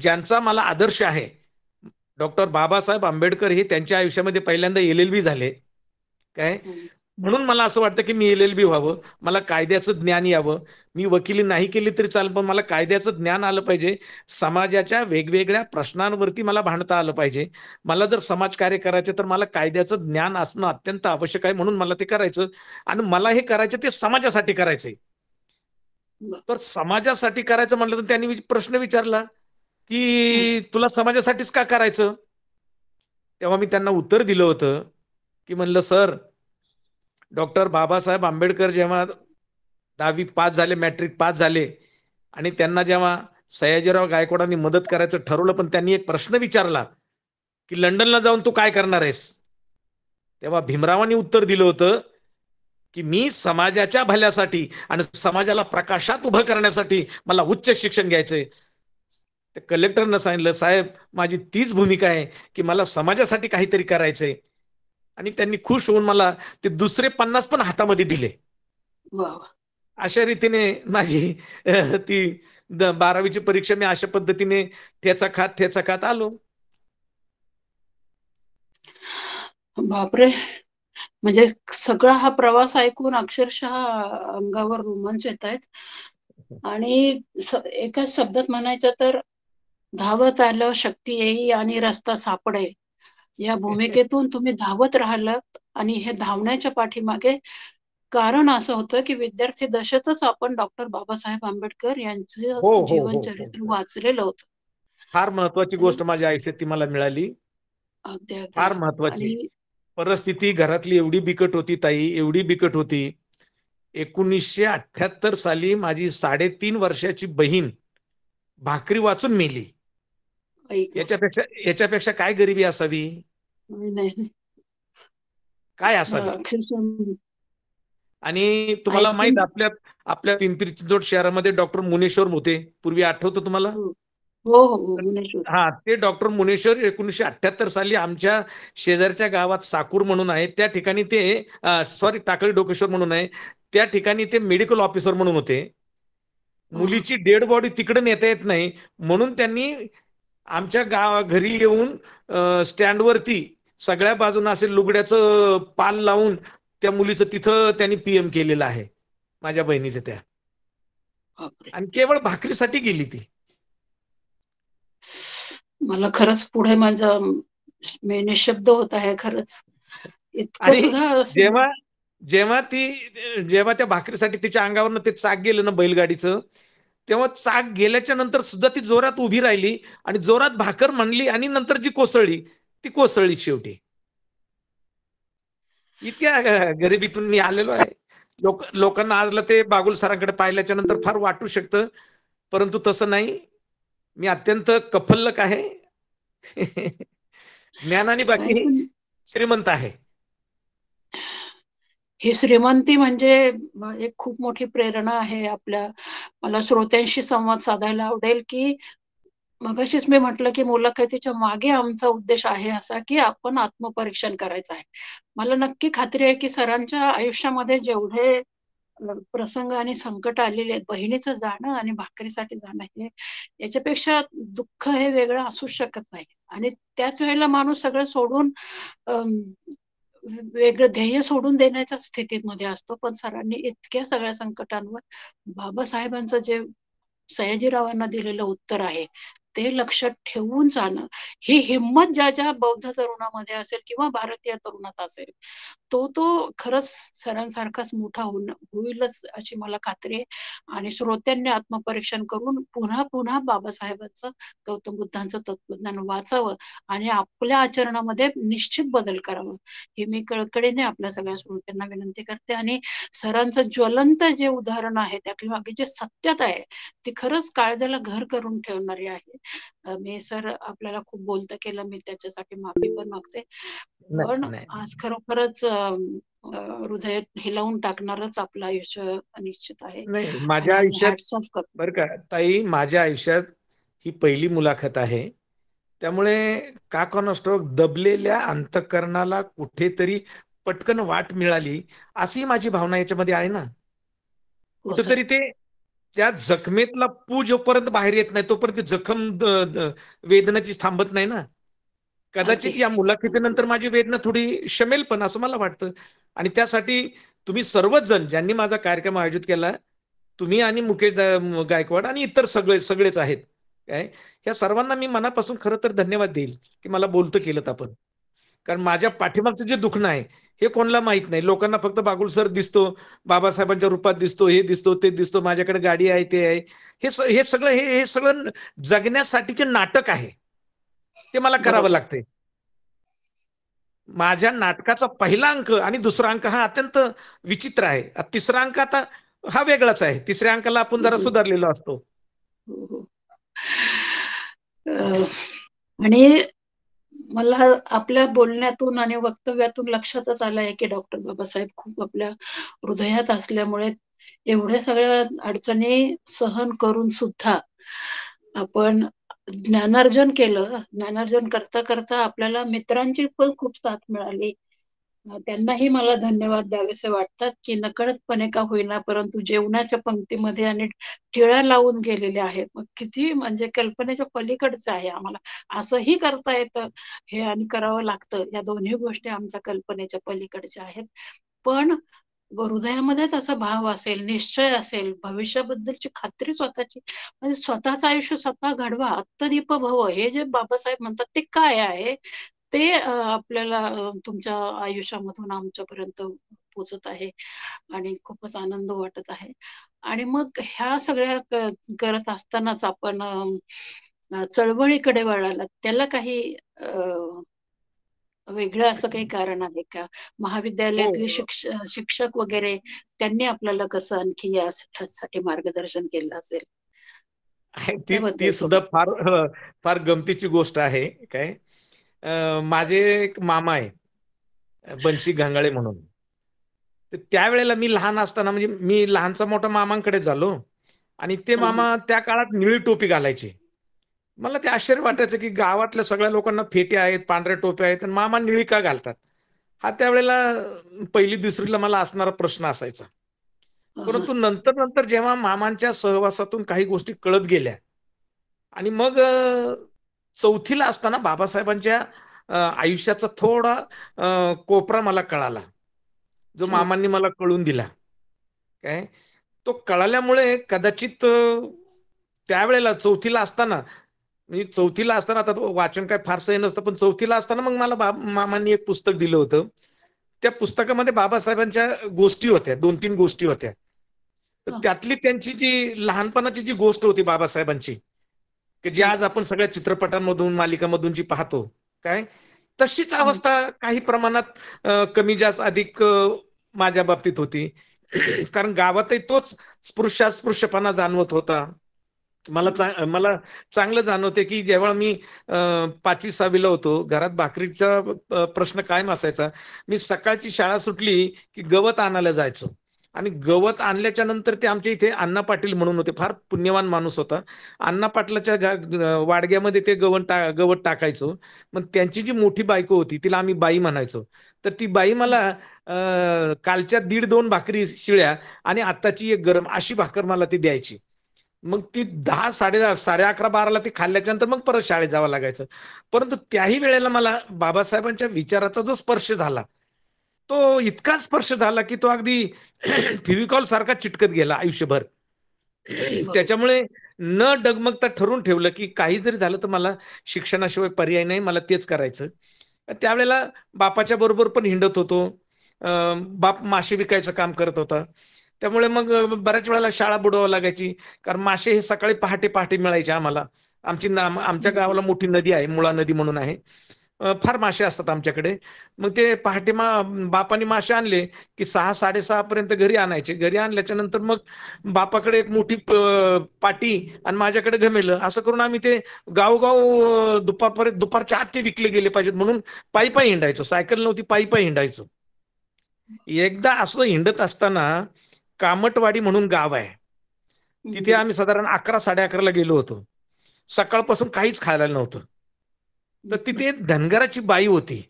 ज्यांचा मला आदर्श आहे, डॉक्टर बाबासाहेब आंबेडकर हे त्यांच्या आयुष्यामध्ये पहिल्यांदा LLB झाले. काय? हं. म्हणून मला असं वाटतं, की मी LLB व्हावं. मला कायद्याचं ज्ञान यावं. मी वकिली नाही केली तरी चालेल, पण मला कायद्याचं ज्ञान आलं पाहिजे. समाजाच्या वेगवेगळ्या प्रश्नांवरती मला भांडता आलं पाहिजे. मला जर समाजकार्य करायचं तर मला कायद्याचं ज्ञान असणं अत्यंत आवश्यक आहे. म्हणून मला ते करायचं आणि मला हे करायचं ते समाजासाठी करायचंय. बरं. तर समाजासाठी करायचं म्हटलं तर त्यांनी प्रश्न विचारला, हं, की "तुला समाजासाठीच का करायचं?" तेव्हा मी त्यांना उत्तर दिलं होतं, की म्हणलं, "सर, डॉक्टर बाबासाहेब आंबेडकर जेव्हा 10वी पास झाले, मॅट्रिक पास झाले आणि त्यांना जेव्हा सयाजीराव गायकवाडांनी मदत करायचं ठरवलं, पण त्यांनी एक प्रश्न विचारला, की लंडनला जाऊन तू काय करणार आहेस? तेव्हा भीमरावांनी उत्तर दिलं होतं, की मी समाजाच्या भल्यासाठी आणि समाजाला प्रकाशात उभं करण्यासाठी मला उच्च शिक्षण घ्यायचंय. त्या कलेक्टरनं सांगितलं, "साहेब, माझी तीच भूमिका आहे, की मला समाजासाठी काहीतरी करायचंय." आणि त्यांनी खुश होऊन मला ते दुसरे 50 पण हातामध्ये दिले. वाह! वाह! अशा रीतीने माझी ती 12वीची परीक्षा मी अशा पद्धतीने ठेचा खात आलो. बापरे! म्हणजे सगळा हा प्रवास ऐकून अक्षरशः अंगावर रोमांच येतायत आणि एकाच शब्दात म्हणायचं तर धावत आलं शक्ती येई आणि रस्ता सापडे. या भूमिकेतून तुम्ही धावत राहिलात आणि हे धावण्याच्या पाठीमागे कारण असं होतं, की विद्यार्थी दशेतच आपण डॉक्टर बाबासाहेब आंबेडकर यांचं हो, हो, हो, हो, जीवनचरित्र हो. वाचलेलं होतं. फार महत्वाची आणि गोष्ट माझ्या आयुष्यात ती मला मिळाली. अगदी, अगदी. फार महत्वाची. आणि परिस्थिती घरातली एवढी बिकट होती ताई, एवढी बिकट होती. 1978 साली माझी 3.5 वर्षाची बहीण भाकरी वाचून मेली. आई गं! याच्यापेक्षा याच्यापेक्षा काय गरिबी असावी? नाही, नाही. काय असावी? अक्षरशः आणि तुम्हाला माहित ऐकून आपल्या आपल्या पिंपरी चिंचवड शहरामध्ये डॉक्टर मुनेश्वर होते. पूर्वी आठवतं तुम्हाला? हो. हो, हो, हो. भुवनेश्वर. हां, ते डॉक्टर मुनेश्वर 1978 साली आमच्या शेजारच्या गावात साकूर म्हणून आहे. त्या ठिकाणी ते सॉरी टाकळी डोकेश्वर म्हणून आहे. त्या ठिकाणी ते मेडिकल ऑफिसर म्हणून होते. हां, मुलीची डेड बॉडी तिकडे नेता येत नाही म्हणून त्यांनी आमच्या घरी येऊन स्टँडवरती सगळ्या बाजूनं असे लुगड्याचं पाल लावून त्या मुलीचं तिथं त्यांनी PM केलेलं आहे. माझ्या बहिणीचं त्या. बापरे! आणि केवळ भाकरीसाठी गेली ती. मला खरंच पुढे माझा निःशब्द होत आहे खरंच. इतकं आणि सुद्धा असं जेव्हा जेव्हा त्या भाकरीसाठी तिच्या अंगावरनं ते चाक गेलं ना बैलगाडीचं, तेव्हा चाक गेल्याच्या नंतर सुद्धा ती जोरात उभी राहिली आणि जोरात भाकर म्हणली आणि नंतर जी कोसळली, ती कोसळली शेवटी. इतक्या गरिबीतून मी आलेलो आहे. लोकांना आजला ते बागुल सरांकडे पाहिल्याच्या नंतर फार वाटू शकतं, परंतु तसं नाही. मी अत्यंत कफल्लक आहे. ज्ञानाने नाही बाकी पण श्रीमंत आहे. ही श्रीमंती म्हणजे एक खूप मोठी प्रेरणा आहे आपल्या मला श्रोत्यांशी संवाद साधायला आवडेल, की मगाशीच मी म्हटलं की मुलाखतीच्या मागे आमचा उद्देश आहे असा की आपण आत्मपरीक्षण करायचं आहे. मला नक्की खात्री आहे की सरांच्या आयुष्यामध्ये जेवढे प्रसंग आणि संकट आलेले आहेत, बहिणीचं जाणं आणि भाकरीसाठी जाणं हे याच्यापेक्षा दुःख हे वेगळं असूच शकत नाही. आणि त्याच वेळेला माणूस सगळं सोडून अं, वेगळं ध्येय सोडून देण्याच्या स्थितीमध्ये असतो. पण सरांनी इतक्या सगळ्या संकटांवर बाबासाहेबांचं जे सयाजीरावांना दिलेलं उत्तर आहे, ते लक्षात ठेवून जाणं, ही हिंमत ज्या बौद्ध तरुणामध्ये असेल किंवा भारतीय तरुणात असेल, तो खरंच सरांसारखाच मोठा होईलच अशी मला खात्री आहे. आणि श्रोत्यांनी आत्मपरीक्षण करून पुन्हा बाबासाहेबांचं, गौतम बुद्धांचं तत्वज्ञान वाचावं आणि आपल्या आचरणामध्ये निश्चित बदल करावा. हे मी कळकळीने आपल्या सगळ्या श्रोत्यांना विनंती करते. आणि सरांचं ज्वलंत जे उदाहरण आहे, त्याच्या मागे जे सत्यता आहे, ती खरंच काळजाला घर करून ठेवणारी आहे. मी सर आपल्याला खूप बोलतं केलं, मी त्याच्यासाठी माफी पण मागते. नाही पण नाही आज खरोखरच हृदय हेलावून टाकणारच आपलं आयुष्य निश्चित आहे. नाही आणि माझ्या आम्ही आयुष्यात, हॅट्स ऑफ करतो. बरं का ताई, माझ्या आयुष्यात ही पहिली मुलाखत आहे. त्यामुळे का कोणास ठाऊक दबलेल्या अंतःकरणाला कुठेतरी पटकन वाट मिळाली, अशी माझी भावना याच्यामध्ये आहे ना. हो सर. कुठेतरी ते त्या जखमेतला पू जोपर्यंत बाहेर येत नाही तोपर्यंत जखम वेदनाची थांबत नाही ना. अगदी. कदाचित या मुलाखतीनंतर माझी वेदना थोडी शमेल पण, असं मला वाटतं. आणि त्यासाठी तुम्ही सर्वच जण ज्यांनी माझा कार्यक्रम आयोजित केला, तुम्ही आणि मुकेश गायकवाड आणि इतर सगळेच आहेत काय, या सर्वांना मी मनापासून खरं तर धन्यवाद देईल की मला बोलतं केलं आपण. कारण माझ्या पाठीमागचं जे दुखणं आहे हे कोणाला माहित नाही. लोकांना फक्त बागुल सर दिसतो, बाबासाहेबांच्या रूपात दिसतो, हे दिसतो, ते दिसतो, माझ्याकडे गाडी आहे, ते आहे. हे सगळं जगण्यासाठीचे नाटक आहे. ते मला करावं बरोबर. लागतंय. माझ्या नाटकाचा पहिला अंक आणि दुसरा अंक हा अत्यंत विचित्र आहे. तिसरा अंक आता हा वेगळाच आहे. तिसऱ्या अंकाला आपण जरा हो, सुधारलेलो असतो. हो. अ, आणि मला आपल्या बोलण्यातून आणि वक्तव्यातून लक्षातच आलं आहे की डॉक्टर बाबासाहेब खूप आपल्या हृदयात असल्यामुळे एवढ्या सगळ्या अडचणी सहन करून सुद्धा आपण ज्ञानार्जन केलं. ज्ञानार्जन करता करता आपल्याला मित्रांची पण खूप साथ मिळाली. त्यांनाही मला धन्यवाद द्यावेसे वाटतात की नकळतपणे का होईना, परंतु जेवणाच्या पंक्तीमध्ये आणि टिळा लावून गेलेले आहेत. मग किती म्हणजे कल्पनेच्या पलीकडचं आहे आम्हाला. असंही करता येतं हे आणि करावं लागतं. या दोन्ही गोष्टी आमच्या कल्पनेच्या पलीकडच्या आहेत. पण हृदयामध्येच असा भाव असेल, निश्चय असेल, भविष्याबद्दलची खात्री स्वतःची, म्हणजे स्वतःचं आयुष्य स्वतः घडवा, अत्तदीप भव, हे जे बाबासाहेब म्हणतात ते काय आहे? ते आपल्याला तुमच्या आयुष्यामधून आमच्यापर्यंत पोहोचत आहे आणि खूपच आनंद वाटत आहे. आणि मग ह्या सगळ्या करत असतानाच आपण चळवळीकडे वळालात. त्याला काही वेगळं असं काही कारण आहे का? हो, महाविद्यालयातले शिक्षक वगैरे त्यांनी आपल्याला कसं आणखी यासाठी मार्गदर्शन केलं असेल? ती ती त्याबद्दल सुद्धा थोडं. फार गमतीची गोष्ट आहे. काय, माझे एक मामा आहे, बन्सी घंगाळे म्हणून. तर त्यावेळेला मी लहान असताना, म्हणजे मी लहानचा मोठा मामांकडे झालो. आणि ते हां, हां. मामा त्या काळात निळी टोपी घालायचे. मला ते आश्चर्य वाटायचं की गावातल्या सगळ्या लोकांना फेटे आहेत, पांढऱ्या टोप्या आहेत, आणि मामा निळी का घालतात. हा त्यावेळेला पहिली दुसरीला मला असणारा प्रश्न असायचा. हां, हां. परंतु नंतर नंतर जेव्हा मामांच्या सहवासातून काही गोष्टी कळत गेल्या, आणि मग चौथीला असताना बाबासाहेबांच्या आयुष्याचा थोडा कोपरा मला कळाला, जो हो. मामांनी मला कळून दिला. काय, तो कळाल्यामुळे कदाचित त्यावेळेला चौथीला असताना, म्हणजे चौथीला असताना, आता वाचन काय फारसं हे नसतं, पण चौथीला असताना मग मला मामांनी एक पुस्तक दिलं होतं. त्या पुस्तकामध्ये बाबासाहेबांच्या गोष्टी होत्या, 2-3 गोष्टी होत्या. तर हां, त्यातली त्यांची जी लहानपणाची जी गोष्ट होती बाबासाहेबांची, की जी हां. आज आपण सगळ्या चित्रपटांमधून, मालिकांमधून जी पाहतो, काय, तशीच हं. अवस्था काही प्रमाणात कमी जास्त अधिक माझ्या बाबतीत होती. कारण गावातही तोच स्पृश्यास्पृश्यपणा जाणवत होता. हं. मला चांगलं जाणवते की जेव्हा मी 5वी-6वीला होतो, घरात भाकरीचा प्रश्न कायम असायचा. मी सकाळची शाळा सुटली की गवत आणायला जायचो. आणि गवत आणल्याच्या नंतर ते आमच्या इथे अण्णा पाटील म्हणून होते, फार पुण्यवान माणूस होता. अण्णा पाटलाच्या वाडग्यामध्ये ते गवत टाकायचो. मग त्यांची जी मोठी बायको होती तिला आम्ही बाई म्हणायचो. तर ती बाई मला कालच्या 1.5-2 भाकरी शिळ्या आणि आत्ताची एक गरम अशी भाकर मला ती द्यायची. मग ती 10, 10:30, 11:30, 12ला ती खाल्ल्याच्या नंतर मग परत शाळेत जावं लागायचं. परंतु त्याही वेळेला मला बाबासाहेबांच्या विचाराचा जो स्पर्श झाला, तो इतका स्पर्श झाला की तो अगदी फेविकॉल सारखा चिटकत गेला आयुष्यभर. बरोबर. त्याच्यामुळे न डगमगता ठरवून ठेवलं की काही जरी झालं तर मला शिक्षणाशिवाय पर्याय नाही, मला तेच करायचं. त्यावेळेला बापाच्या बरोबर पण हिंडत होतो. बाप मासे विकायचं काम करत होता. त्यामुळे मग बऱ्याच वेळेला शाळा बुडवावं लागायची. कारण मासे हे सकाळी पहाटे पहाटे मिळायचे आम्हाला. आमच्या हं. गावाला मोठी नदी आहे, मुळा नदी म्हणून आहे. फार मासे असतात आमच्याकडे. मग ते पहाटे बापाने मासे आणले की 6-6:30 पर्यंत घरी आणायचे. घरी आणल्याच्या नंतर मग बापाकडे एक मोठी पाटी आणि माझ्याकडे घमेलं, असं करून आम्ही ते गावगाव दुपारपर्यंत, दुपारच्या आत ते विकले गेले पाहिजेत म्हणून पायी पायी हिंडायचो. सायकल नव्हती, पायी पायी हिंडायचो. एकदा असं हिंडत असताना कामटवाडी म्हणून गाव आहे, तिथे हं. आम्ही साधारण 11-11:30ला गेलो होतो. सकाळपासून काहीच खायला नव्हतं. तर तिथे एक धनगराची बाई होती.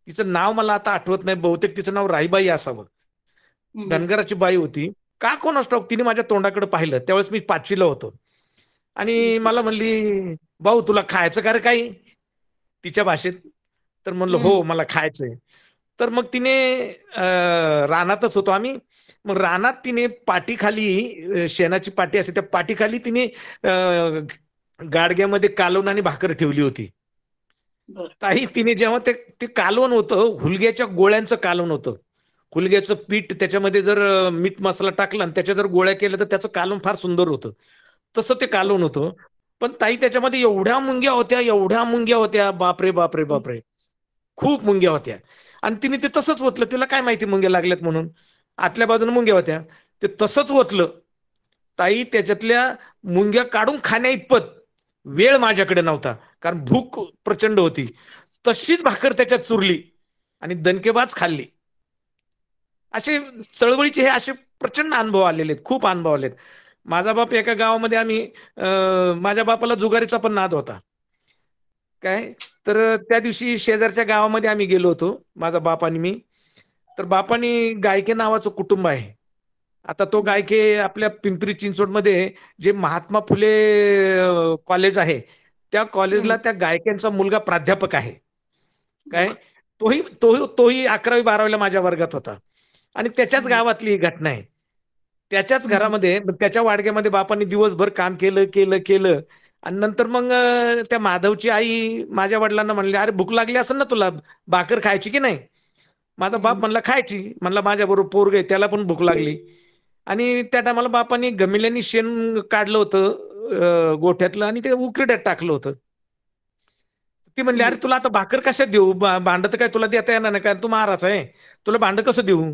तिचं नाव मला आता आठवत नाही, बहुतेक तिचं नाव राईबाई असावं. हं. धनगराची बाई होती. का कोणास ठाऊक तिने माझ्या तोंडाकडे पाहिलं. त्यावेळेस मी 5वीला होतो. आणि मला म्हणली, "भाऊ तुला खायचं का रे काही?" तिच्या भाषेत. तर म्हणलं, "हो, हं. मला खायचंय." तर मग तिने रानातच होतो आम्ही. मग रानात तिने पाटीखाली, शेणाची पाटी असते, त्या पाटीखाली तिने गाडग्यामध्ये कालवण आणि भाकर ठेवली होती. बरं. ताई तिने जेव्हा ते ते कालवण होतं, हुलग्याच्या गोळ्यांचं कालवण होतं. हुलग्याचं पीठ त्याच्यामध्ये जर मीठ मसाला टाकला आणि त्याच्या जर गोळ्या केल्या तर त्याचं कालवण फार सुंदर होतं. तसं ते कालवण बरं. होतं. पण ताई त्याच्यामध्ये एवढ्या मुंग्या होत्या, एवढ्या मुंग्या होत्या. बापरे, बापरे, हं. बापरे! खूप मुंग्या होत्या. आणि तिने ते तसंच ओतलं. तिला काय माहिती मुंग्या लागल्यात म्हणून. आतल्या बाजूने मुंग्या होत्या. ते तसंच ओतलं. ताई त्याच्यातल्या मुंग्या काढून खाण्याइतपत वेळ माझ्याकडे नव्हता. कारण भूक प्रचंड होती. तशीच भाकर त्याच्यात चुरली आणि दणकेबाज खाल्ली. असे चळवळीचे हे असे प्रचंड अनुभव आलेले आहेत, खूप अनुभव आलेत. माझा बाप एका गावामध्ये माझ्या बापाला जुगारीचा पण नाद होता. काय तर त्या दिवशी शेजारच्या गावामध्ये आम्ही गेलो होतो, माझा बाप आणि मी. तर बापानी गायके नावाचं कुटुंब आहे. आता तो बरं. गायके आपल्या पिंपरी चिंचवडमध्ये जे महात्मा फुले कॉलेज आहे, त्या कॉलेजला हं. त्या गायकांचा मुलगा प्राध्यापक आहे. काय वाह! तोही 11वी-12वीला माझ्या वर्गात होता. आणि त्याच्याच हं. गावातली ही घटना आहे. त्याच्याच हं. घरामध्ये त्याच्या वाडग्यामध्ये बापांनी दिवसभर काम केलं, केलं, केलं. आणि नंतर मग त्या माधवची आई माझ्या वडिलांना म्हणली, "अरे भूक लागली असेल ना तुला, भाकर खायची की नाही?" माझा बाप हं. म्हणला, "खायची." म्हणला, "माझ्याबरोबर पोरग आहे, त्याला पण भूक लागली." आणि त्या टायमाला बापांनी गमिल्यानी शेण काढलं होतं गोठ्यातलं आणि ते उकिरड्यात टाकलं होतं. ती म्हणली, "अरे हं. तुला आता भाकर कशात देऊ? भांड तर काय तुला देता येणार नाही, कारण तू महाराज आहे. तुला भांड कसं देऊ?"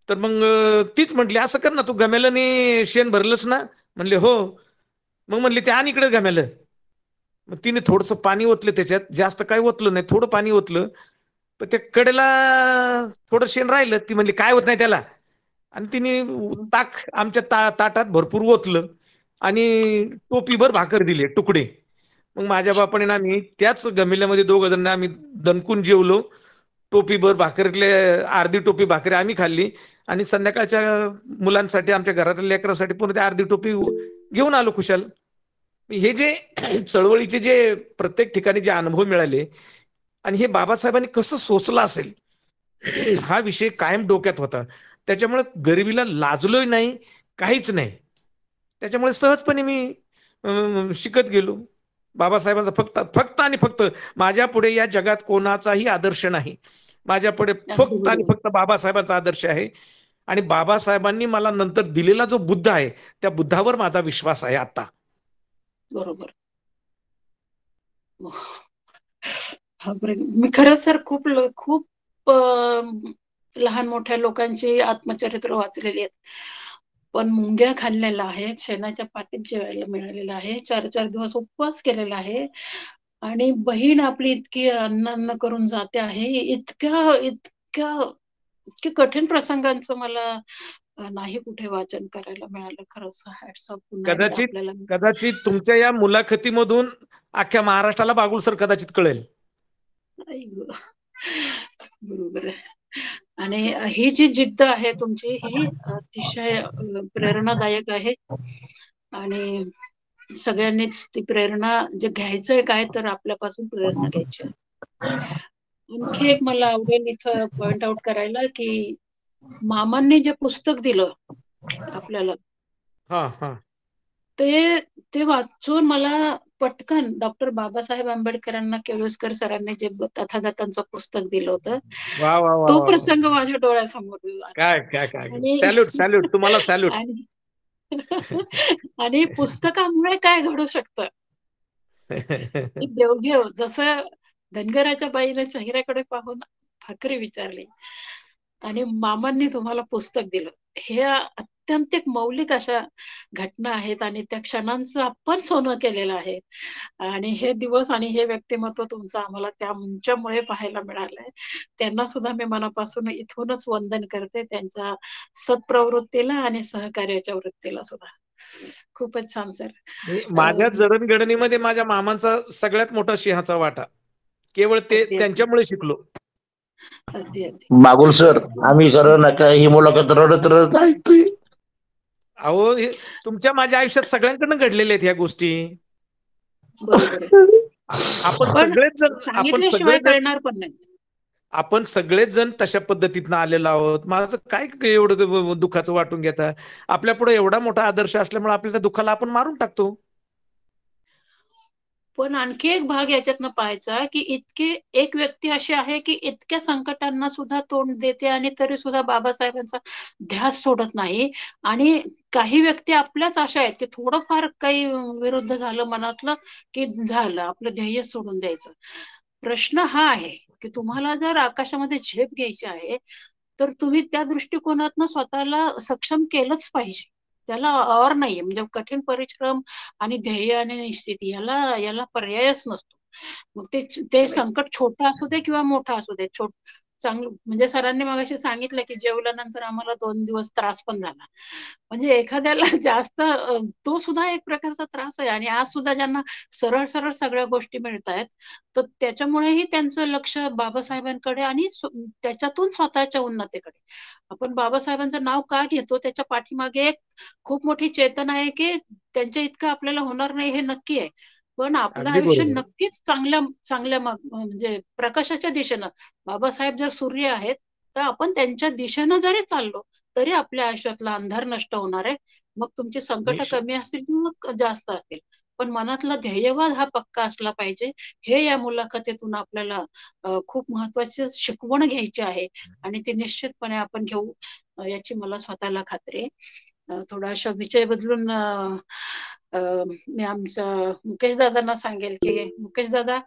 तर मग तीच म्हटली, "असं कर ना, तू गमेल्याने शेण भरलंस ना?" म्हणले, "हो." मग म्हणली, "ते आण इकडे गमेलं." मग तिने थोडंसं पाणी ओतलं त्याच्यात, जास्त काही ओतलं नाही, थोडं पाणी ओतलं. पण त्या कडेला थोडं शेण राहिलं. ती म्हणली, "काय होत नाही त्याला." आणि तिने हं. ताक आमच्या ताटात भरपूर ओतलं आणि टोपीभर भाकर दिले, तुकडे. मग माझ्या बापाने आणि आम्ही त्याच गमिल्यामध्ये दोघं जण आम्ही दणकून जेवलो. टोपीभर भाकरीतले अर्धी टोपी भाकरी आम्ही खाल्ली आणि संध्याकाळच्या मुलांसाठी, आमच्या घरातल्या लेकरांसाठी पुन्हा ती अर्धी टोपी घेऊन आलो खुशाल. हे जे चळवळीचे जे प्रत्येक ठिकाणी जे अनुभव मिळाले आणि हे बाबासाहेबांनी कसं सोसलं असेल, हा विषय कायम डोक्यात होता. त्याच्यामुळे गरिबीला लाजलोय नाही, काहीच नाही. त्याच्यामुळे सहजपणे मी शिकत गेलो. बाबासाहेबांचा फक्त फक्त आणि फक्त माझ्या पुढे या जगात कोणाचाही आदर्श नाही. माझ्या पुढे अगदी फक्त आणि बरोबर. फक्त बाबासाहेबांचा आदर्श आहे. आणि बाबासाहेबांनी मला नंतर दिलेला जो बुद्ध आहे, त्या बुद्धावर माझा विश्वास आहे आता. बरोबर. बापरे! मी खरंच सर खूप लहान-मोठ्या लोकांची आत्मचरित्र वाचलेली आहेत. पण मुंग्या खाल्लेल्या आहेत, शेणाच्या पाटीत जेवायला मिळालेलं आहे, 4-4 दिवस उपवास केलेला आहे आणि बहीण आपली इतकी अन्न-अन्न करून जाते आहे. इतक्या इतक्या कठीण प्रसंगांचं मला नाही कुठे वाचन करायला मिळालं. खरंच हॅट्स ऑफ पुन्हा एकदा कदाचित आपल्याला. कदाचित तुमच्या या मुलाखतीमधून अख्ख्या महाराष्ट्राला बागुल सर कदाचित कळेल. आई गं. बरोबर आहे. आणि ही जी जिद्द आहे तुमची ही अतिशय प्रेरणादायक आहे. आणि सगळ्यांनीच ती प्रेरणा जे घ्यायचंय काय तर आपल्यापासून प्रेरणा घ्यायची आहे. आणखी एक मला आवडेल इथं पॉइंट आउट करायला की मामांनी जे पुस्तक दिलं आपल्याला हा हा ते ते वाचून मला पटकन डॉक्टर बाबासाहेब आंबेडकरांना केळुसकर सरांनी जे तथागतांचं पुस्तक दिलं होतं वा वा वा तो वा वा. प्रसंग माझ्या डोळ्यासमोर आला. काय काय काय आणि सॅल्यूट सॅल्यूट तुम्हाला सॅल्यूट. आणि आणि पुस्तकामुळे काय घडू शकतं की देवघेव जसं धनगराच्या बाईने चेहऱ्याकडे पाहून भाकरी विचारली आणि मामांनी तुम्हाला पुस्तक दिलं. हे अत्यंत एक मौलिक अशा घटना आहेत आणि त्या क्षणांचं आपण सोनं केलेलं आहे. आणि हे दिवस आणि हे व्यक्तिमत्व तुमचं आम्हाला त्यांच्यामुळे पाहायला मिळालंय. त्यांना सुद्धा मी मनापासून इथूनच वंदन करते, त्यांच्या सत्प्रवृत्तीला आणि सहकार्याच्या वृत्तीला सुद्धा. खूपच छान सर. माझ्या जडणघडणीमध्ये माझ्या मामांचा सगळ्यात मोठा सिंहाचा वाटा. केवळ ते अगदी अगदी त्यांच्यामुळे शिकलो. अगदी अगदी. बागुल सर, आम्ही खरं नका ही मुलाखत रडत रडत ऐकतोय. अहो हे तुमच्या माझ्या आयुष्यात सगळ्यांकडनं घडलेल्या आहेत ह्या गोष्टी. बरोबर आहे. आपण पण सगळेच जण सांगितल्याशिवाय कळणार पण नाही. आपण सगळेच जण तशा पद्धतीनं आलेलो आहोत. माझं काय एवढं दुःखाचं वाटून घेता. आपल्या पुढे एवढा मोठा आदर्श असल्यामुळे आपल्या त्या दुःखाला आपण मारून टाकतो. पण आणखी एक भाग याच्यातनं पाहायचा की एक व्यक्ती अशी आहे की इतक्या संकटांना सुद्धा तोंड देते आणि तरी सुद्धा बाबासाहेबांचा ध्यास सोडत नाही. आणि काही व्यक्ती आपल्याच अशा आहेत की थोडंफार काही विरुद्ध झालं मनातलं की झालं आपलं ध्येय सोडून द्यायचं. प्रश्न हा आहे की तुम्हाला जर आकाशामध्ये झेप घ्यायची आहे तर तुम्ही त्या दृष्टिकोनातनं स्वतःला सक्षम केलंच पाहिजे. त्याला और नाहीये. म्हणजे कठीण परिश्रम आणि ध्येय आणि निश्चिती याला याला पर्यायच नसतो. मग ते संकट छोटं असू दे किंवा मोठं असू दे. चांगलं म्हणजे सरांनी मगाशी सांगितलं की जेवल्यानंतर आम्हाला 2 दिवस त्रास पण झाला. म्हणजे एखाद्याला जास्त तो सुद्धा एक प्रकारचा त्रास आहे. आणि आज सुद्धा ज्यांना सरळ सरळ सगळ्या गोष्टी मिळतायत तर त्याच्यामुळेही त्यांचं लक्ष बाबासाहेबांकडे आणि त्याच्यातून स्वतःच्या उन्नतीकडे. आपण बाबासाहेबांचं नाव का घेतो त्याच्या पाठीमागे एक खूप मोठी चेतना आहे की त्यांच्या इतकं आपल्याला होणार नाही हे नक्की आहे. पण आपलं अगदी आयुष्य बरोबर. नक्कीच चांगल्या चांगल्या म्हणजे प्रकाशाच्या दिशेनं. बाबासाहेब जर सूर्य आहेत तर आपण त्यांच्या दिशेनं जरी चाललो तरी आपल्या आयुष्यातला अंधार नष्ट होणार आहे. मग तुमची संकट निश्चित. कमी असतील किंवा जास्त असतील. पण मनातला ध्येयवाद हा पक्का असला पाहिजे. हे या मुलाखतीतून आपल्याला खूप महत्वाची शिकवण घ्यायची आहे. आणि ती निश्चितपणे आपण घेऊ याची मला स्वतःला खात्री आहे. थोडासा विषय बदलून मी आमच्या मुकेश दादांना सांगेल की मुकेश दादा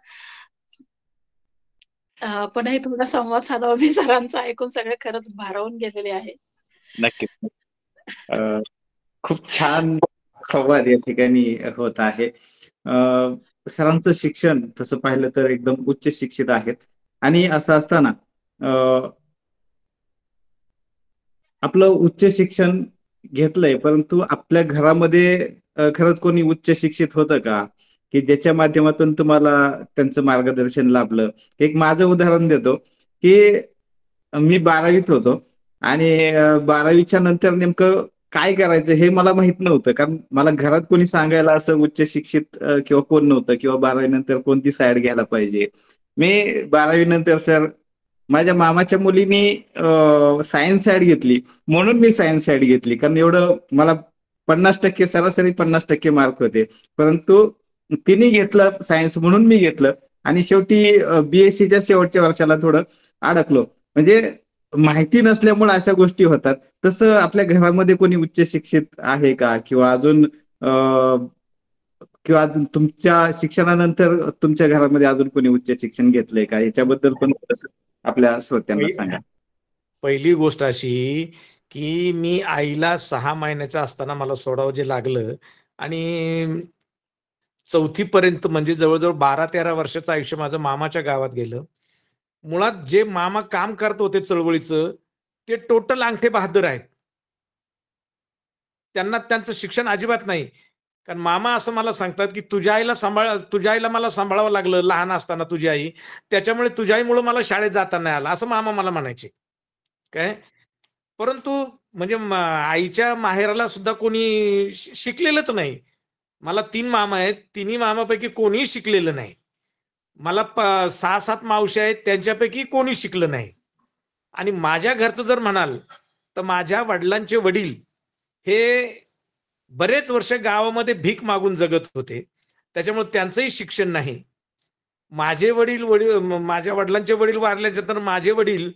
आपणही थोडा संवाद साधावा. मी सरांचं ऐकून सगळे खरंच भारावून गेलेले आहे. नक्कीच. खूप छान संवाद या ठिकाणी होत आहे. सरांचं शिक्षण तसं पाहिलं तर एकदम उच्च शिक्षित आहेत. आणि असं असताना आपलं उच्च शिक्षण घेतलंय परंतु आपल्या घरामध्ये खरंच कोणी उच्च शिक्षित होतं का की ज्याच्या माध्यमातून तुम्हाला त्यांचं मार्गदर्शन लाभलं. एक माझं उदाहरण देतो की मी 12वीत होतो आणि 12वीच्या नंतर नेमकं काय करायचं हे मला माहित नव्हतं. कारण मला घरात कोणी सांगायला असं उच्च शिक्षित किंवा कोण नव्हतं किंवा 12वी नंतर कोणती साईड घ्यायला पाहिजे. मी 12वी नंतर सर माझ्या मामाच्या मुलीनी सायन्स साईड घेतली म्हणून मी सायन्स साईड घेतली. कारण एवढं मला 50% सरासरी 50% मार्क होते. परंतु तिने घेतलं सायन्स म्हणून मी घेतलं आणि शेवटी बीएससीच्या शेवटच्या वर्षाला थोडं अडकलो. म्हणजे माहिती नसल्यामुळे अशा गोष्टी होतात. तसं आपल्या घरामध्ये कोणी उच्च शिक्षित आहे का किंवा अजून तुमच्या शिक्षणानंतर तुमच्या घरामध्ये अजून कोणी उच्च शिक्षण घेतलंय का याच्याबद्दल पण आपल्या श्रोत्यांना सांगा. पहिली गोष्ट अशी की मी आईला 6 महिन्याचा असताना मला सोडावं जे लागलं आणि 4थी पर्यंत म्हणजे जवळजवळ 12-13 वर्षाचं आयुष्य माझं मामाच्या गावात गेलं. मुळात जे मामा काम करत होते चळवळीचं ते टोटल अंगठे बहादर आहेत. त्यांना त्यांचं शिक्षण अजिबात नाही. कारण मामा असं मला सांगतात की तुझ्या आईला मला सांभाळावं लागलं लहान असताना, तुझी आई, त्याच्यामुळे तुझ्या आईमुळे मला शाळेत जाता नाही आलं, असं मामा मला म्हणायचे. काय परंतु म्हणजे आईच्या माहेराला सुद्धा कोणी शिकलेलंच नाही. मला 3 मामा आहेत, तिन्ही मामापैकी कोणीही शिकलेलं नाही. मला 6-7 मावश्या आहेत, त्यांच्यापैकी कोणी शिकलं नाही. आणि माझ्या घरचं जर म्हणाल तर माझ्या वडिलांचे वडील हे बरेच वर्ष गावामध्ये भीक मागून जगत होते, त्याच्यामुळे त्यांचंही शिक्षण नाही. माझ्या वडिलांचे वडील वारल्यानंतर माझे वडील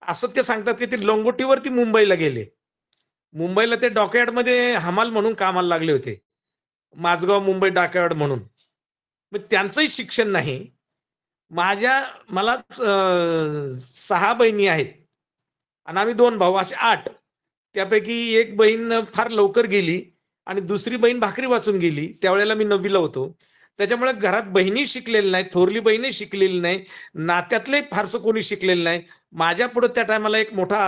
असं ते सांगतात की ते लंगोटीवरती मुंबईला गेले. मुंबईला ते डॉकयार्डमध्ये हमाल म्हणून कामाला लागले होते, माझगाव मुंबई डॉकयार्ड म्हणून. मग त्यांचंही शिक्षण नाही. मला 6 बहिणी आहेत आणि आम्ही 2 भाऊ, असे 8. त्यापैकी एक बहीण फार लवकर गेली आणि दुसरी बहीण भाकरी वाचून गेली, त्यावेळेला मी 9वीला होतो. त्याच्यामुळे घरात बहिणी शिकलेली नाही, थोरली बहिणी शिकलेली नाही, नात्यातले फारसं कोणी शिकलेलं नाही. माझ्या पुढे त्या टायमाला एक मोठा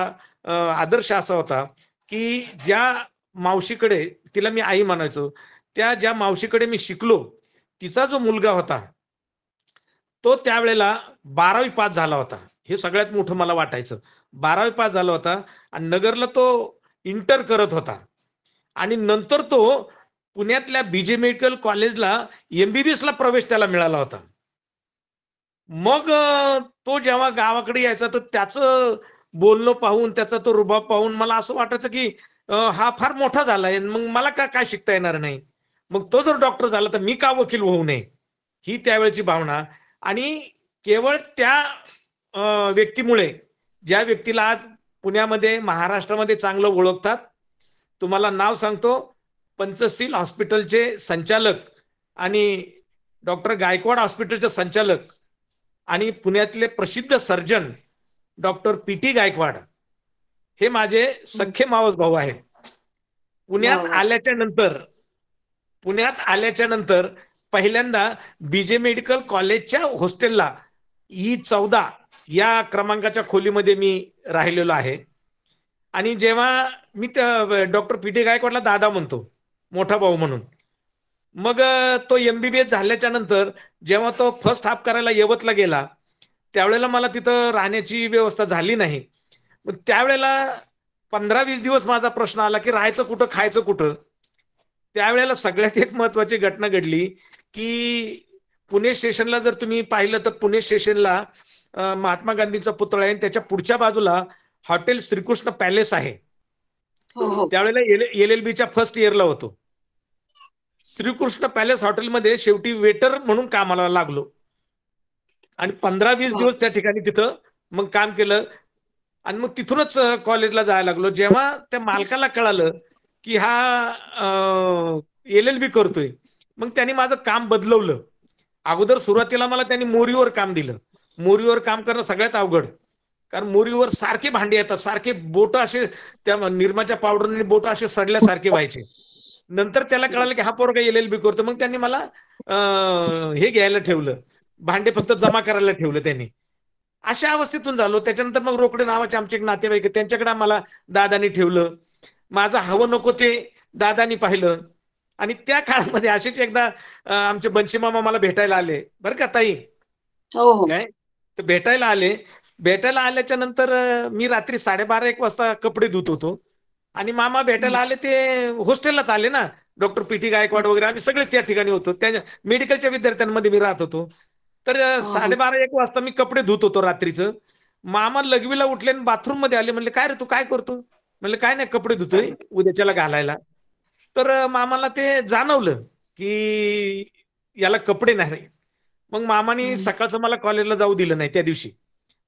आदर्श असा होता की ज्या मावशीकडे, तिला मी आई म्हणायचो, ज्या मावशीकडे मी शिकलो, तिचा जो मुलगा होता तो त्यावेळेला 12वी पास झाला होता. हे सगळ्यात मोठं मला वाटायचं. 12वी पास झाला होता आणि नगरला तो इंटर करत होता आणि नंतर तो पुण्यातल्या बीजे मेडिकल कॉलेजला MBBS ला प्रवेश त्याला मिळाला होता. मग तो जेव्हा गावाकडे यायचा तर त्याचं बोलणं पाहून, त्याचा तो रुबाब पाहून मला असं वाटायचं की हा फार मोठा झालाय, मग मला काय शिकता येणार नाही. मग तो जर डॉक्टर झाला तर मी का वकील होऊ नये, ही त्यावेळची भावना. आणि केवळ त्या व्यक्तीमुळे, ज्या व्यक्तीला आज पुण्यामध्ये, महाराष्ट्रामध्ये चांगलं ओळखतात, तुम्हाला नाव सांगतो, पंचशील हॉस्पिटलचे संचालक आणि डॉक्टर गायकवाड हॉस्पिटलचे संचालक आणि पुण्यातले प्रसिद्ध सर्जन डॉक्टर PT गायकवाड हे माझे सख्खे मावस भाऊ आहेत. पुण्यात आल्याच्या नंतर पहिल्यांदा बीजे मेडिकल कॉलेजच्या हॉस्टेलला E14 या क्रमांकाच्या खोलीमध्ये मी राहिलेलो आहे. आणि जेव्हा मी डॉक्टर PT गायकवाडला दादा म्हणतो, मोठा भाऊ म्हणून. मग तो MBBS झाल्याच्या नंतर जेव्हा तो फर्स्ट हाफ करायला यवतला गेला, त्यावेळेला मला तिथं राहण्याची व्यवस्था झाली नाही. मग त्यावेळेला 15-20 दिवस माझा प्रश्न आला की राहायचं कुठं, खायचं कुठं. त्यावेळेला सगळ्यात एक महत्वाची घटना घडली की पुणे स्टेशनला जर तुम्ही पाहिलं तर पुणे स्टेशनला महात्मा गांधींचा पुतळा आहे, त्याच्या पुढच्या बाजूला हॉटेल श्रीकृष्ण पॅलेस आहे. त्यावेळेला LLBच्या फर्स्ट इयरला होतो. श्रीकृष्ण पॅलेस हॉटेलमध्ये शेवटी वेटर म्हणून कामाला लागलो आणि 15-20 दिवस त्या ठिकाणी तिथं मग काम केलं आणि मग तिथूनच कॉलेजला जायला लागलो. जेव्हा त्या मालकाला कळालं की हा LLB करतोय, मग त्यांनी माझं काम बदलवलं. अगोदर सुरुवातीला मला त्यांनी मोरीवर काम दिलं. मोरीवर काम करणं सगळ्यात अवघड, कारण मोरीवर सारखे भांडे येतात, सारखे बोट असे त्या निरमाच्या पावडरने बोट असे सडल्यासारखे व्हायचे. नंतर त्याला कळालं की हा पोरगा LLB करतो, मग त्यांनी मला हे घ्यायला ठेवलं, भांडे फक्त जमा करायला ठेवलं त्यांनी. अशा अवस्थेतून झालो. त्याच्यानंतर मग रोकडे नावाचे आमचे एक नातेवाईक, त्यांच्याकडे आम्हाला दादानी ठेवलं. माझं हवं नको ते दादानी पाहिलं. आणि त्या काळामध्ये असेच एकदा आमचे बंशी मामा मला भेटायला आले बरं का ताई. काय तर भेटायला आल्याच्या नंतर मी रात्री 12:30-1 वाजता कपडे धुत होतो आणि मामा भेटायला आले, ते हॉस्टेललाच आले ना, डॉक्टर PT गायकवाड वगैरे आम्ही सगळे त्या ठिकाणी होतो. त्या मेडिकलच्या विद्यार्थ्यांमध्ये मी राहत होतो. तर 12:30-1 वाजता मी कपडे धुत होतो रात्रीचं. मामा लगवीला उठले आणि बाथरूम मध्ये आले. म्हणले काय रे तू काय करतो? म्हणले काय नाही, कपडे धुतोय उद्याच्याला घालायला. तर मामाला ते जाणवलं की याला कपडे नाही. मग मामानी सकाळचं मला कॉलेजला जाऊ दिलं नाही त्या दिवशी.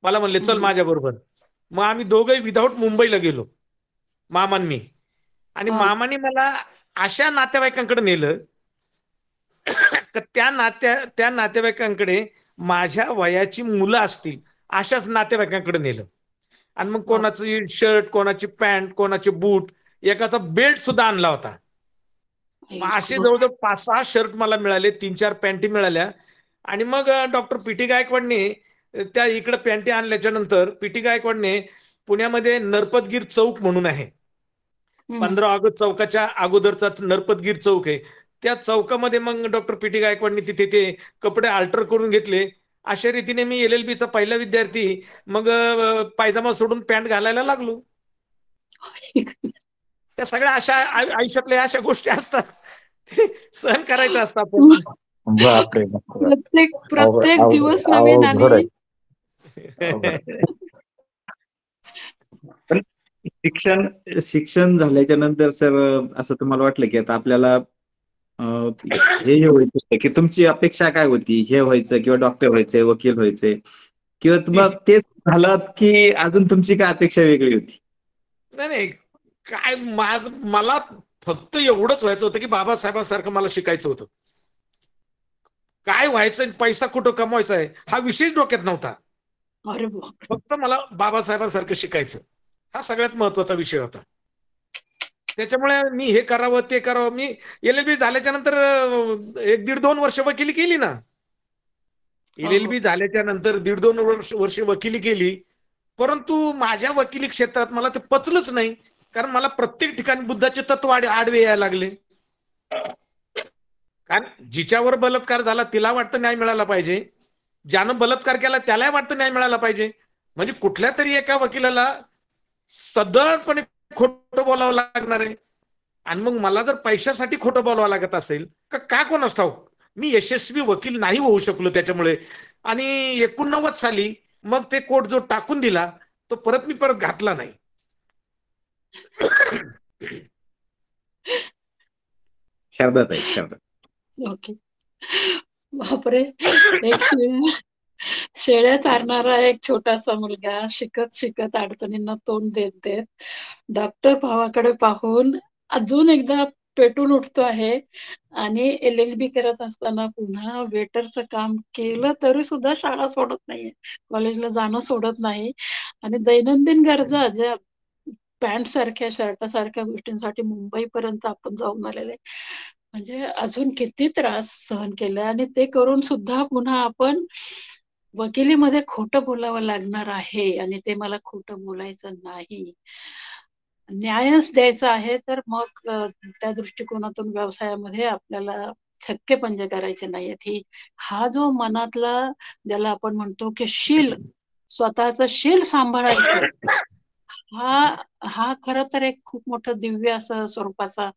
मला म्हणले चल माझ्या बरोबर. मग आम्ही दोघंही विदाऊट मुंबईला गेलो, मामांनी. आणि मामाने मला अशा नातेवाईकांकडे नेलं त्या नातेवाईकांकडे माझ्या वयाची मुलं असतील अशाच नातेवाईकांकडे नेलं. आणि मग कोणाची शर्ट, कोणाची पॅन्ट, कोणाचे बूट, एकाचा बेल्ट सुद्धा आणला होता. असे जवळजवळ 5-6 शर्ट मला मिळाले, 3-4 पॅन्टी मिळाल्या. आणि मग डॉक्टर PT गायकवाडने त्या इकडे पॅन्टी आणल्याच्या नंतर PT गायकवाडने पुण्यामध्ये नरपतगीर चौक म्हणून आहे, हम्म. 15 ऑगस्ट चौकाच्या अगोदरचा नरपतगीर चौक आहे, त्या चौकामध्ये मग डॉक्टर पी.टी. गायकवाडनी तिथे ते कपडे अल्टर करून घेतले. अशा रीतीने मी LLB चा पहिला विद्यार्थी. मग पायजामा सोडून पॅन्ट घालायला लागलो. त्या सगळ्या अशा आयुष्यातल्या अशा गोष्टी असतात, सहन करायचं असतं आपण. बापरे बापरे. प्रत्येक प्रत्येक अवघड दिवस नवीन अवघड आहे. आणि अवघड आहे. पण शिक्षण झाल्याच्या नंतर सर असं तुम्हाला वाटलं की आता आपल्याला हे व्हायचं की तुमची अपेक्षा काय होती? हे व्हायचं किंवा डॉक्टर व्हायचंय, वकील व्हायचंय, किंवा तुम्हाला तेच झालं की अजून तुमची काय अपेक्षा वेगळी होती? नाही नाही, काय मला फक्त एवढंच व्हायचं होतं की बाबासाहेबांसारखं मला शिकायचं होतं. काय व्हायचं, पैसा कुठं कमवायचा आहे हा विषयच डोक्यात नव्हता. अरे बाप, फक्त मला बाबासाहेबांसारखं शिकायचं, हा सगळ्यात महत्वाचा विषय होता. त्याच्यामुळे मी हे करावं ते करावं. मी LLB झाल्याच्या नंतर 1-1.5-2 वर्ष वकिली केली ना. LLB झाल्याच्या नंतर 1.5-2 वर्ष वकिली केली, परंतु माझ्या वकिली क्षेत्रात मला ते पचलंच नाही. कारण मला प्रत्येक ठिकाणी बुद्धाचे तत्व आडवे यायला लागले. कारण जिच्यावर बलात्कार झाला तिला वाटतं न्याय मिळाला पाहिजे, ज्यानं बलात्कार केला त्याला वाटतं न्याय मिळाला पाहिजे. म्हणजे कुठल्या तरी एका वकिलाला सदळपणे खोटं बोलावं लागणार आहे. आणि मग मला जर पैशासाठी खोटं बोलावं लागत असेल का कोणास ठाऊक मी यशस्वी वकील नाही होऊ शकलो त्याच्यामुळे. आणि 89 साली मग ते कोर्ट जो टाकून दिला तो परत घातला नाही. शारदाताई, ओके. बापरे, एक शेळ्या चारणारा एक छोटासा मुलगा शिकत शिकत अडचणींना तोंड देत देत डॉक्टर भावाकडे पाहून अजून एकदा पेटून उठतो आहे. आणि LLB करत असताना पुन्हा वेटरचं काम केलं तरी सुद्धा शाळा सोडत नाहीये, कॉलेजला जाणं सोडत नाही. आणि दैनंदिन गरजा ज्या पॅन्ट सारख्या शर्ट सारख्या गोष्टींसाठी मुंबईपर्यंत आपण जाऊन आलेले. म्हणजे अजून किती त्रास सहन केले, आणि ते करून सुद्धा पुन्हा आपण वकिलीमध्ये खोटं बोलावं लागणार आहे, आणि ते मला खोटं बोलायचं नाही, न्यायच द्यायचा आहे. तर मग त्या दृष्टिकोनातून व्यवसायामध्ये आपल्याला छक्के पंजे करायचे नाहीयेत. हा जो मनातला, ज्याला आपण म्हणतो की स्वतःच शील सांभाळायचं, हा खरं तर एक खूप मोठं दिव्य असं स्वरूपाचा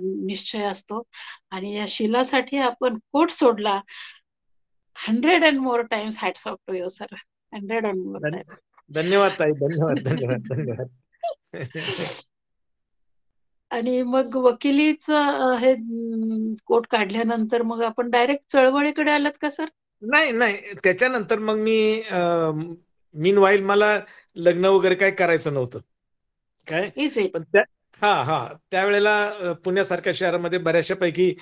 निश्चय असतो. आणि या शीलासाठी आपण कोट सोडला. 100 and more times hats off to you, sir. 100 and more times. धन्यवाद ताई, धन्यवाद. आणि मग वकिलीचं हे कोट काढल्यानंतर मग आपण डायरेक्ट चळवळीकडे आलात का सर? नाही, त्याच्यानंतर मग मी मीनवाईल मला लग्न वगैरे काय करायचं नव्हतं काय. Is it? पण त्यावेळेला पुण्यासारख्या शहरामध्ये बऱ्याचशापैकी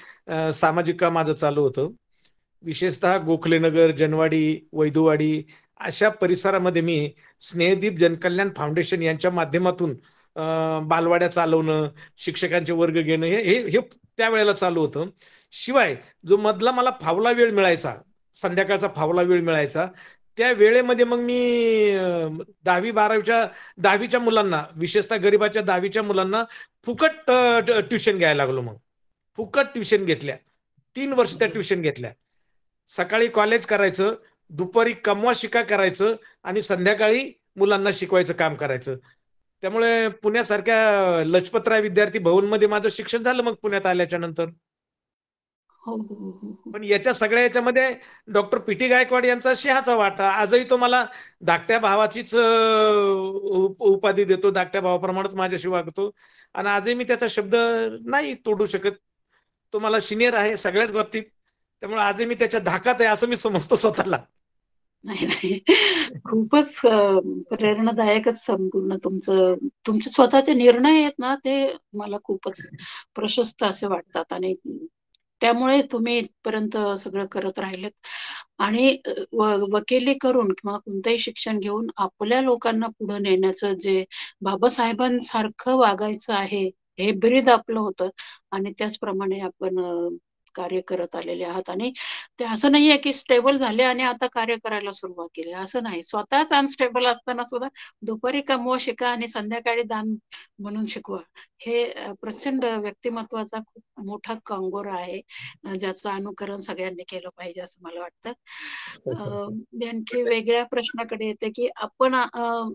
सामाजिक काम माझं चालू होतं. विशेषतः गोखलेनगर, जनवाडी, वैदुवाडी अशा परिसरामध्ये मी स्नेहदीप जनकल्याण फाउंडेशन यांच्या माध्यमातून बालवाड्या चालवणं, शिक्षकांचे वर्ग घेणं हे त्यावेळेला चालू होतं. शिवाय जो मधला मला फावला वेळ मिळायचा, संध्याकाळचा फावला वेळ मिळायचा, त्या वेळेमध्ये मग मी 10वीच्या मुलांना, विशेषतः गरिबाच्या 10वीच्या मुलांना फुकट ट्युशन घ्यायला लागलो. मग फुकट ट्युशन घेतल्या, 3 वर्ष त्या ट्युशन घेतल्या. सकाळी कॉलेज करायचं, दुपारी कमवा शिका करायचं, आणि संध्याकाळी मुलांना शिकवायचं काम करायचं. त्यामुळे पुण्यासारख्या लजपतराय विद्यार्थी भवनमध्ये माझं शिक्षण झालं मग पुण्यात आल्याच्या नंतर. पण याच्या सगळ्या याच्यामध्ये डॉक्टर पी.टी. गायकवाड यांचा सिंहाचा वाटा. आजही तो मला धाकट्या भावाचीच उपाधी देतो, धाकट्या भावाप्रमाणेच माझ्याशी वागतो, आणि आजही मी त्याचा शब्द नाही तोडू शकत. तो मला सिनियर आहे सगळ्याच बाबतीत, त्यामुळे आजही मी त्याच्या धाकात आहे असं मी समजतो स्वतःला. नाही, खूपच प्रेरणादायकच संपूर्ण तुमचे स्वतःचे निर्णय आहेत ना, ते मला खूपच प्रशस्त असे वाटतात. आणि त्यामुळे तुम्ही इथपर्यंत सगळं करत राहिलेत. आणि वकिली करून किंवा कोणतंही शिक्षण घेऊन आपल्या लोकांना पुढे नेण्याचं जे बाबासाहेबांसारखं वागायचं आहे, हे ब्रीद आपलं होतं. आणि त्याचप्रमाणे आपण कार्य करत आलेले आहात आणि ते असं नाहीये की स्टेबल झाले आणि आता कार्य करायला सुरुवात केली, असं नाही. स्वतःच अनस्टेबल असताना सुद्धा दुपारी कमवा शिका आणि संध्याकाळी दान म्हणून शिकवा. हे प्रचंड व्यक्तिमत्वाचा खूप मोठा कंगोरा आहे, ज्याचं अनुकरण सगळ्यांनी केलं पाहिजे असं मला वाटतं. मी आणखी वेगळ्या प्रश्नाकडे येते की आपण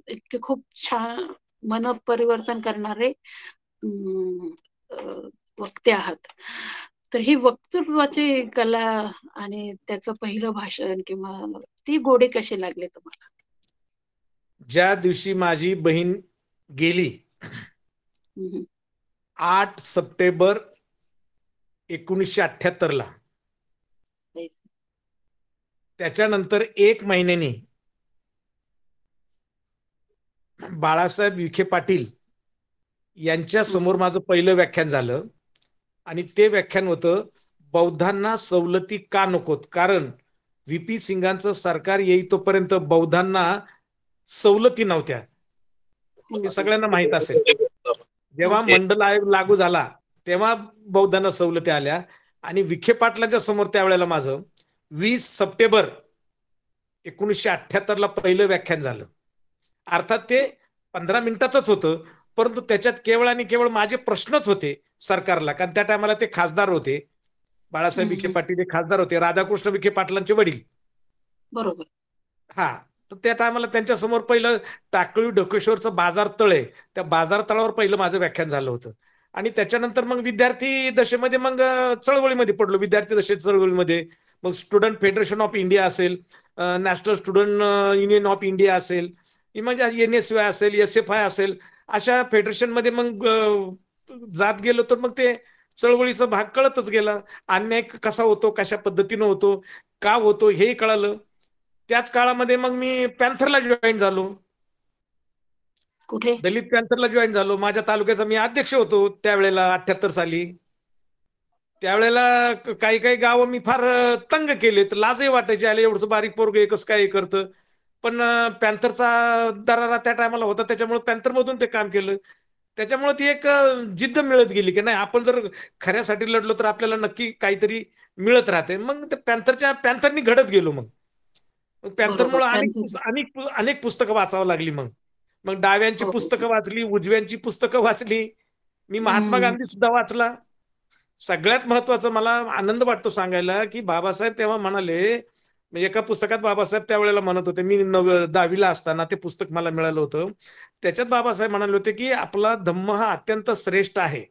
इतके खूप छान मन परिवर्तन करणारे अं, अं, वक्ते आहात. तर ही वक्तृत्वाची कला आणि त्याचं पहिलं भाषण किंवा ती गोडी कशी लागली तुम्हाला? ज्या दिवशी माझी बहीण गेली, हम्म. 8 सप्टेंबर 1978 ला, त्याच्यानंतर 1 महिन्याने बाळासाहेब विखे पाटील यांच्या समोर माझं पहिलं व्याख्यान झालं आणि ते व्याख्यान होतं, बौद्धांना सवलती का नकोत, कारण व्ही.पी. सिंगांचं सरकार येईतोपर्यंत बौद्धांना सवलती नव्हत्या. हे सगळ्यांना माहित असेल. जेव्हा मंडल आयोग लागू झाला तेव्हा बौद्धांना सवलती आल्या आणि विखे पाटलांच्या समोर त्यावेळेला माझं 20 सप्टेंबर 1978 ला पहिलं व्याख्यान झालं. अर्थात ते 15 मिनिटाचंच होतं, परंतु त्याच्यात केवळ आणि केवळ माझे प्रश्नच होते सरकारला, कारण त्या टायमाला ते खासदार होते. बाळासाहेब विखे पाटील हे खासदार होते, राधाकृष्ण विखे पाटलांचे वडील. बरोबर. हा, तर त्या टायमाला त्यांच्या समोर पहिलं टाकळी ढोकेश्वरचं बाजार तळ आहे, त्या बाजार तळावर पहिलं माझं व्याख्यान झालं होतं. आणि त्याच्यानंतर मग विद्यार्थी दशेमध्ये मग चळवळीमध्ये पडलो. विद्यार्थी दशे चळवळीमध्ये मग स्टुडंट फेडरेशन ऑफ इंडिया असेल, national student union of India असेल, म्हणजे NSY असेल, SFI असेल, अशा फेडरेशनमध्ये मग जात गेलो. तर मग ते चळवळीचा भाग कळतच गेला. अन्याय कसा होतो, कशा पद्धतीनं होतो, का होतो हेही कळालं. त्याच काळामध्ये मग मी पॅन्थरला जॉईन झालो. कुठे? दलित पॅन्थरला जॉईन झालो. माझ्या तालुक्याचा मी अध्यक्ष होतो त्यावेळेला 78 साली. त्यावेळेला काही काही गावं मी फार तंग केले, तर लाजही वाटायची, आले एवढंच बारीक पोरग एकच काय करतं. पण पॅन्थरचा दरारा त्या टायमाला होता, त्याच्यामुळे पॅन्थरमधून ते काम केलं. त्याच्यामुळे ती एक जिद्द मिळत गेली की नाही, आपण जर खऱ्यासाठी लढलो तर आपल्याला नक्की काहीतरी मिळत राहते. मग ते पॅन्थरनी घडत गेलो. मग पॅन्थरमुळे अनेक पुस्तकं वाचावं लागली. मग डाव्यांची पुस्तकं वाचली, उजव्यांची पुस्तकं वाचली, मी महात्मा गांधी सुद्धा वाचला. सगळ्यात महत्वाचं मला आनंद वाटतो सांगायला की बाबासाहेब तेव्हा म्हणाले, म्हणजे एका पुस्तकात बाबासाहेब त्यावेळेला म्हणत होते, मी 10वीला असताना ते पुस्तक मला मिळालं होतं. त्याच्यात बाबासाहेब म्हणाले होते की आपला धम्म हा अत्यंत श्रेष्ठ आहे.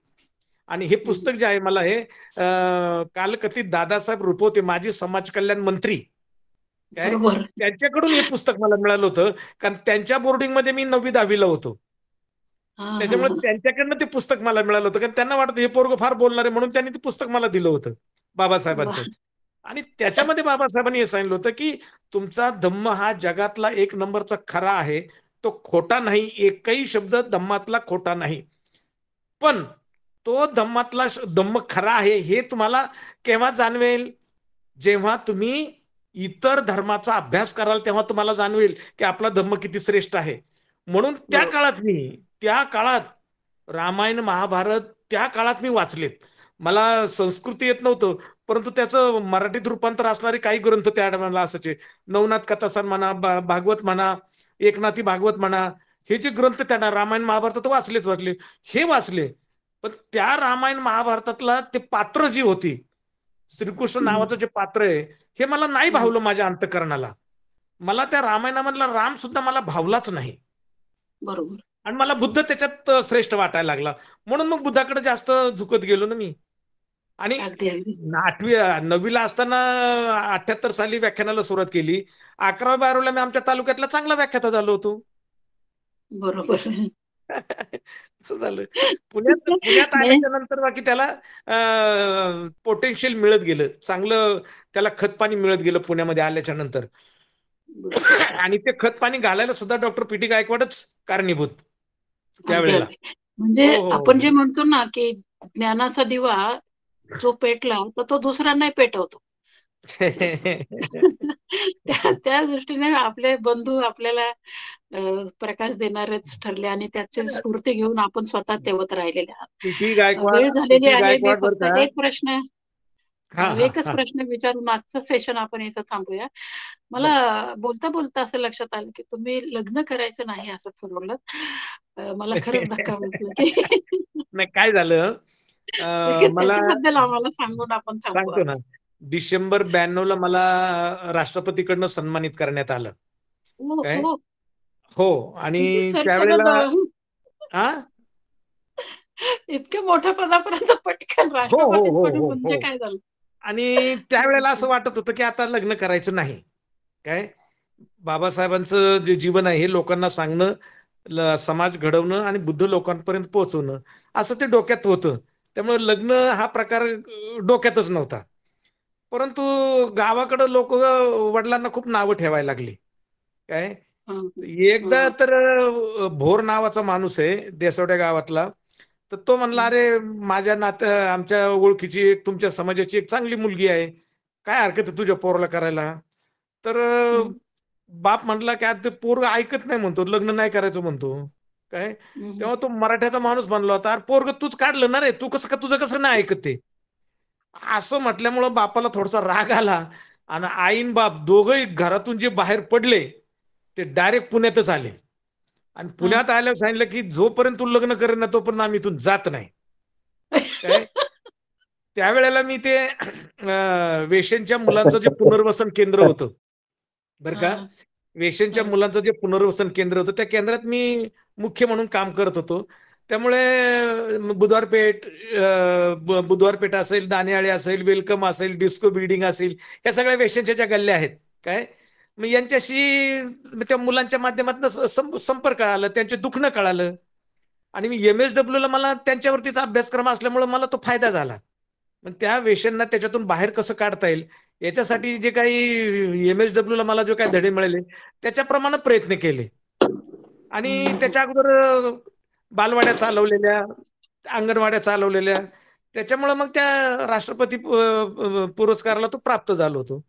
आणि हे पुस्तक जे आहे, मला हे कालकथित दादासाहेब रुपवते, माजी समाज कल्याण मंत्री, काय त्यांच्याकडून हे पुस्तक मला मिळालं होतं, कारण त्यांच्या बोर्डिंगमध्ये मी 9वी 10वीला होतो. त्याच्यामुळे त्यांच्याकडनं ते पुस्तक मला मिळालं होतं, कारण त्यांना वाटतं हे पोरग फार बोलणार आहे, म्हणून त्यांनी ते पुस्तक मला दिलं होतं बाबासाहेबांचं. आणि त्याच्यामध्ये बाबासाहेबांनी हे सांगितलं होतं की तुमचा धम्म हा जगातला 1 नंबरचा खरा आहे, तो खोटा नाही, एकही शब्द धम्मातला खोटा नाही. पण तो धम्म खरा आहे हे तुम्हाला केव्हा जाणवेल, जेव्हा तुम्ही इतर धर्माचा अभ्यास कराल तेव्हा तुम्हाला जाणवेल की आपला धम्म किती श्रेष्ठ आहे. म्हणून त्या काळात रामायण महाभारत त्या काळात मी वाचलेत. मला संस्कृती येत नव्हतं, परंतु त्याचं मराठीत रूपांतर असणारे काही ग्रंथ त्या टायमाला असायचे. नवनाथ कथासार म्हणा, भागवत म्हणा, एकनाथी भागवत म्हणा, हे जे ग्रंथ त्यांना रामायण महाभारतात वाचले, हे वाचले. पण त्या रामायण महाभारतातला ते पात्र जी होती, श्रीकृष्ण नावाचं जे पात्र आहे, हे मला नाही भावलं माझ्या अंतःकरणाला. मला त्या रामायणामधला राम सुद्धा मला भावलाच नाही. बरोबर. आणि मला बुद्ध त्याच्यात श्रेष्ठ वाटायला लागला, म्हणून मग बुद्धाकडे जास्त झुकत गेलो ना मी. आणि 9वीला असताना 78 साली व्याख्यानाला सुरुवात केली. 11वी 12वीला मी आमच्या तालुक्यातला चांगला व्याख्याता झालो होतो. बरोबर. असं झालं. पुण्यात आल्याच्या नंतर बाकी त्याला पोटेन्शियल मिळत गेलं, चांगलं त्याला खत पाणी मिळत गेलं पुण्यामध्ये आल्याच्या नंतर. आणि ते खत पाणी घालायला सुद्धा डॉक्टर पी.टी. गायकवाडच कारणीभूत त्यावेळेला. म्हणजे आपण जे म्हणतो ना की ज्ञानाचा दिवा जो पेटला तर तो दुसऱ्यांनाही पेटवतो. त्या दृष्टीने आपले बंधू आपल्याला प्रकाश देणारेच ठरले आणि त्याची स्फूर्ती घेऊन आपण स्वतः तेवत राहिलेले आहात. पी.टी. गायकवाड, वेळ झालेली आहे. मी गायकवाड बरं फक्त का, एक प्रश्न हा हा एकच हा प्रश्न विचारून मागचं सेशन आपण इथं थांबूया. बर मला बोलता बोलता असं लक्षात आलं की तुम्ही लग्न करायचं नाही असं ठरवलं. मला खरंच धक्का बसला की नाही काय झालं मला त्याच्याबद्दल आम्हाला सांगून आपण थांबू सांगतो ना. आज. डिसेंबर 92 ला मला राष्ट्रपतीकडनं सन्मानित करण्यात आलं. हो काय हो. हो. म्हणजे आणि सर खरंच त्यावेळेला हा इतक्या मोठ्या पदापर्यंत पटकन हो हो हो राष्ट्रपतींपदी हो म्हणजे हो. काय झालं? आणि त्यावेळेला असं वाटत होतं की आता लग्न करायचं नाही. काय बाबासाहेबांचं जे जीवन आहे हे लोकांना सांगणं, समाज घडवणं आणि बुद्ध लोकांपर्यंत पोहोचवणं असं ते डोक्यात होतं. त्यामुळे लग्न हा प्रकार डोक्यातच नव्हता. परंतु गावाकडं लोक वडिलांना खूप नावं ठेवायला लागली. काय हं, हं. एकदा हं. तर भोर नावाचा माणूस आहे देसवड्या गावातला. तर तो म्हणला, हं. अरे माझ्या आमच्या ओळखीची एक तुमच्या समाजाची एक चांगली मुलगी आहे, काय हरकत आहे तुझ्या पोराला करायला. तर हं. बाप म्हटला की आता ते पोरग ऐकत नाही म्हणतो, लग्न नाही करायचं म्हणतो. काय हं. तेव्हा तो मराठ्याचा माणूस बनला होता, अरे पोरग तूच काढलं ना रे, तू कसं का तुझं कसं नाही ऐकत ते. असं म्हटल्यामुळं बापाला थोडासा राग आला आणि आईन बाप दोघंही घरातून जे बाहेर पडले ते डायरेक्ट पुण्यातच आले. आणि हं. पुण्यात आल्यावर सांगितलं की जोपर्यंत तू लग्न करेन ना तोपर्यंत आम्ही इथून जात नाही. काय त्यावेळेला मी ते वेश्यांच्या मुलांचं जे पुनर्वसन केंद्र होतं बरं का, हं. वेश्यांच्या हं. मुलांचं जे पुनर्वसन केंद्र होतं त्या केंद्रात मी मुख्य म्हणून काम करत होतो. त्यामुळे बुधवार पेठ असेल, दाणेआळे असेल, वेलकम असेल, डिस्को बिल्डिंग असेल, या सगळ्या वेश्यांच्या ज्या गल्ल्या आहेत काय, मग यांच्याशी त्या मुलांच्या माध्यमातून संपर्क आला, त्यांचे दुखणं कळालं. आणि मी MSW ला मला त्यांच्यावरतीच अभ्यासक्रम असल्यामुळे मला तो फायदा झाला. मग त्या वेश्यांना त्याच्यातून बाहेर कसं काढता येईल याच्यासाठी जे काही MSW ला मला जे काही धडे मिळाले त्याच्याप्रमाणे प्रयत्न केले. आणि हं. त्याच्या अगोदर बालवाड्या चालवलेल्या, अंगणवाड्या चालवलेल्या, त्याच्यामुळे मग त्या राष्ट्रपती पुरस्काराला तो प्राप्त झालो होतो.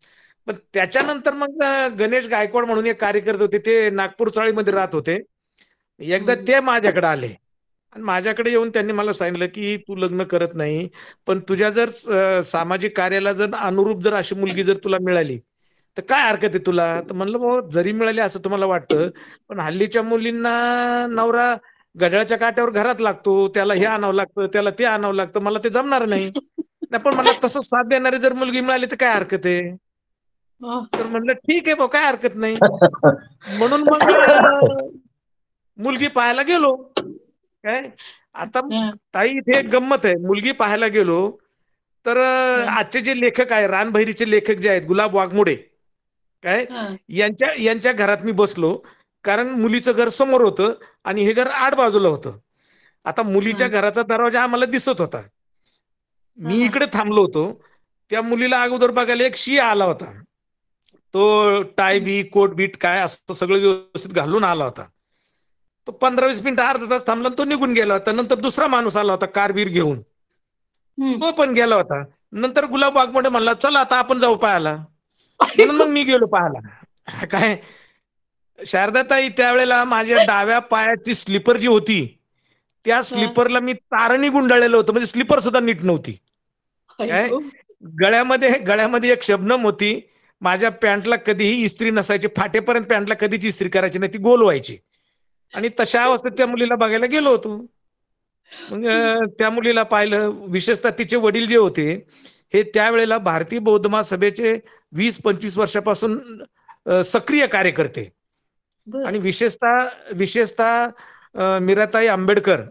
पण त्याच्यानंतर मग गणेश गायकवाड म्हणून एक कार्यकर्ते होते, ते नागपूर चाळीमध्ये राहत होते. एकदा हं. ते माझ्याकडे आले आणि माझ्याकडे येऊन त्यांनी मला सांगितलं की तू लग्न करत नाही, पण तुझ्या जर सामाजिक कार्याला जर अनुरूप जर अशी मुलगी जर तुला मिळाली तर काय हरकत आहे तुला. तर म्हणलं भाऊ जरी मिळाली असं तुम्हाला वाटतं, पण हल्लीच्या मुलींना नवरा घड्याळाच्या काट्यावर घरात लागतो, त्याला हे आणावं लागतं, त्याला ते आणावं लागतं, मला ते जमणार नाही. नाही पण मला तसं साथ देणारी जर मुलगी मिळाली तर काय हरकत आहे. हं. तर म्हणलं ठीक आहे भाऊ, काय हरकत नाही. म्हणून मग मुलगी पाहायला गेलो. काय आता हं. ताई इथे एक गंमत आहे, मुलगी पाहायला गेलो तर हं. आजचे जे लेखक आहे, रानभैरीचे लेखक जे आहेत, गुलाब वाघमोडे काय, हं. यांच्या घरात मी बसलो. कारण मुलीचं घर समोर होतं आणि हे घर आड बाजूला होतं. आता मुलीच्या हं. घराचा दरवाजा आम्हाला दिसत होता. मी हं. इकडे थांबलो होतो. त्या मुलीला अगोदर बघायला एक शिया आला होता. तो टाय हं. बी कोट बीट काय असतं सगळं व्यवस्थित घालून आला होता. तो 15-20 मिनिटं अर्धा तास थांबला, तो निघून गेला होता. नंतर दुसरा माणूस आला होता कारबीर घेऊन, हं. तो पण गेला होता. नंतर गुलाब वाघमोडे म्हणला चला आता आपण जाऊ पाहायला. म्हणून मग मी गेलो पाहायला. काय शारदाताई त्यावेळेला माझ्या डाव्या पायाची स्लीपर जी होती त्या हं. स्लीपरला मी तारणी गुंडाळलेलं होतं, म्हणजे स्लीपर सुद्धा नीट नव्हती. आई काय गं! गळ्यामध्ये एक शबनम होती. माझ्या पॅन्टला कधीही इस्त्री नसायची, फाटेपर्यंत पॅन्टला कधीच इस्त्री करायची नाही, ती गोल व्हायची. आणि तशा अवस्थेत त्या मुलीला बघायला गेलो होतो. मग त्या मुलीला पाहिलं. विशेषतः तिचे वडील जे होते हे त्यावेळेला भारतीय बौद्ध महासभेचे 20-25 वर्षापासून सक्रिय कार्यकर्ते. आणि बरं. विशेषतः मीराताई आंबेडकर, हं.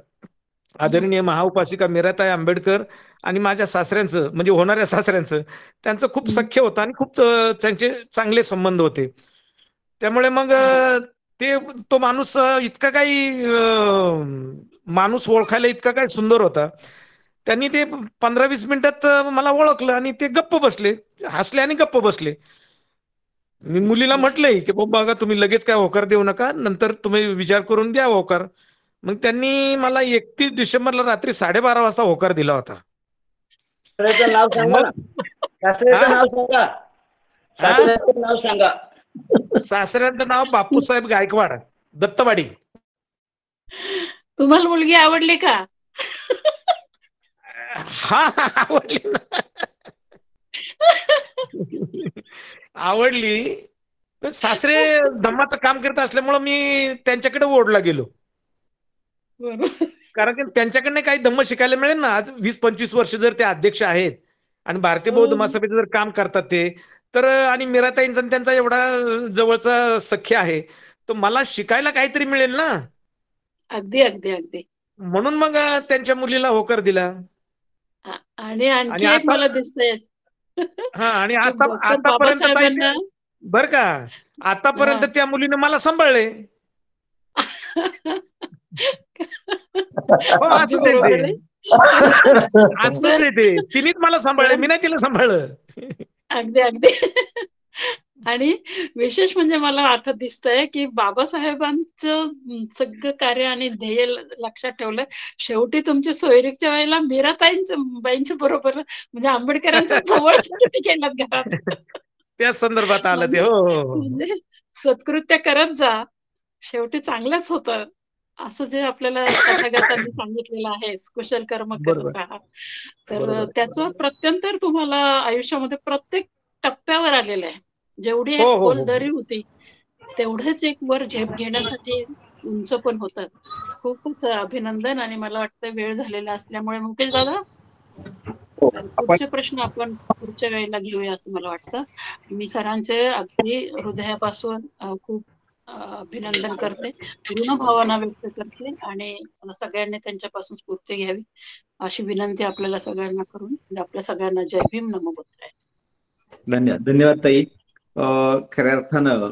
आदरणीय महाउपासिका मीराताई आंबेडकर आणि माझ्या सासऱ्यांचं म्हणजे होणाऱ्या सासऱ्यांचं त्यांचं खूप हं. सख्य होतं आणि खूप त्यांचे चांगले संबंध होते. त्यामुळे मग हं. ते तो माणूस इतका काही माणूस ओळखायला इतका काही सुंदर होता. त्यांनी ते 15-20 मिनिटात मला ओळखलं आणि ते गप्प बसले, हसले आणि गप्प बसले. मी मुलीला हं. म्हटलंय की बघा तुम्ही लगेच काय होकार देऊ नका, नंतर तुम्ही विचार करून द्या होकार. मग त्यांनी मला 31 डिसेंबरला रात्री 12:30 वाजता होकार दिला होता. सासऱ्याचं नाव सांगा ना. मग सासऱ्याचं हा नाव सांगा. हा सासऱ्याचं नाव सांगा. सासऱ्यांचं नाव बापूसाहेब गायकवाड, दत्तवाडी. तुम्हाला मुलगी आवडली का? हा आवडली ना. आवडली. पण सासरे धम्माचं काम करत असल्यामुळं मी त्यांच्याकडे ओढला गेलो. बरोबर. कारण की त्यांच्याकडनं काही धम्म शिकायला मिळेल ना. आज 20-25 वर्ष जर ते अध्यक्ष आहेत आणि भारतीय बौद्ध हो, महासभेचं जर काम करतात ते, तर आणि मीराताईंचा आणि त्यांचा एवढा जवळचा सख्य आहे, तर मला शिकायला काहीतरी मिळेल ना. अगदी अगदी अगदी. म्हणून मग त्यांच्या मुलीला होकार दिला. आणि आणि आणखी एक आता मला दिसतंय हा आणि की आता डॉक्टर आतापर्यंत ताई ते बाबासाहेबांना बर का, आतापर्यंत हा. त्या मुलीने मला सांभाळले. हो अगदी असंच आहे ते. बरोबर आहे. असंच तर आहे ते. तिनेच मला सांभाळलं, तर मी नाही तिला सांभाळलं. अगदी अगदी. आणि विशेष म्हणजे मला आता दिसतंय की बाबासाहेबांचं सगळं कार्य आणि ध्येय लक्षात ठेवलं. शेवटी तुमच्या सोयरीकच्या वेळेला बाईंच्या बरोबर म्हणजे आंबेडकरांच्या जवळच किती केलात घरात. त्याच संदर्भात आलं ते. म्हणजे हो, हो, हो. म्हणजे सत्कृत्य करत जा. शेवटी चांगलंच होतं. असं जे आपल्याला तथागतांनी सांगितलेलं आहे, कुशल कर्म बरोबर, करत राहा. तर बरोबर, त्याचं बरोबर. प्रत्यंतर तुम्हाला आयुष्यामध्ये प्रत्येक टप्प्यावर आलेलं आहे. जेवढी हो, एक हो, खोल हो, हो. दरी होती, तेवढंच एक वर झेप घेण्यासाठी उंच पण होतं. खूपच अभिनंदन आणि मला वाटतं वेळ झालेला असल्यामुळे मुकेश दादा, हो, तर आपण पुढचे प्रश्न आपण पुढच्या वेळेला घेऊया असं मला वाटतं. मी सरांचे अगदी हृदयापासून खूप अभिनंदन करते. ऋणभावना व्यक्त करते आणि सगळ्यांनी त्यांच्यापासून स्फूर्ती घ्यावी अशी विनंती आपल्याला सगळ्यांना करून म्हणजे आपल्या सगळ्यांना जय भीम नमो बुद्धाय. धन्यवाद ताई. खऱ्या अर्थानं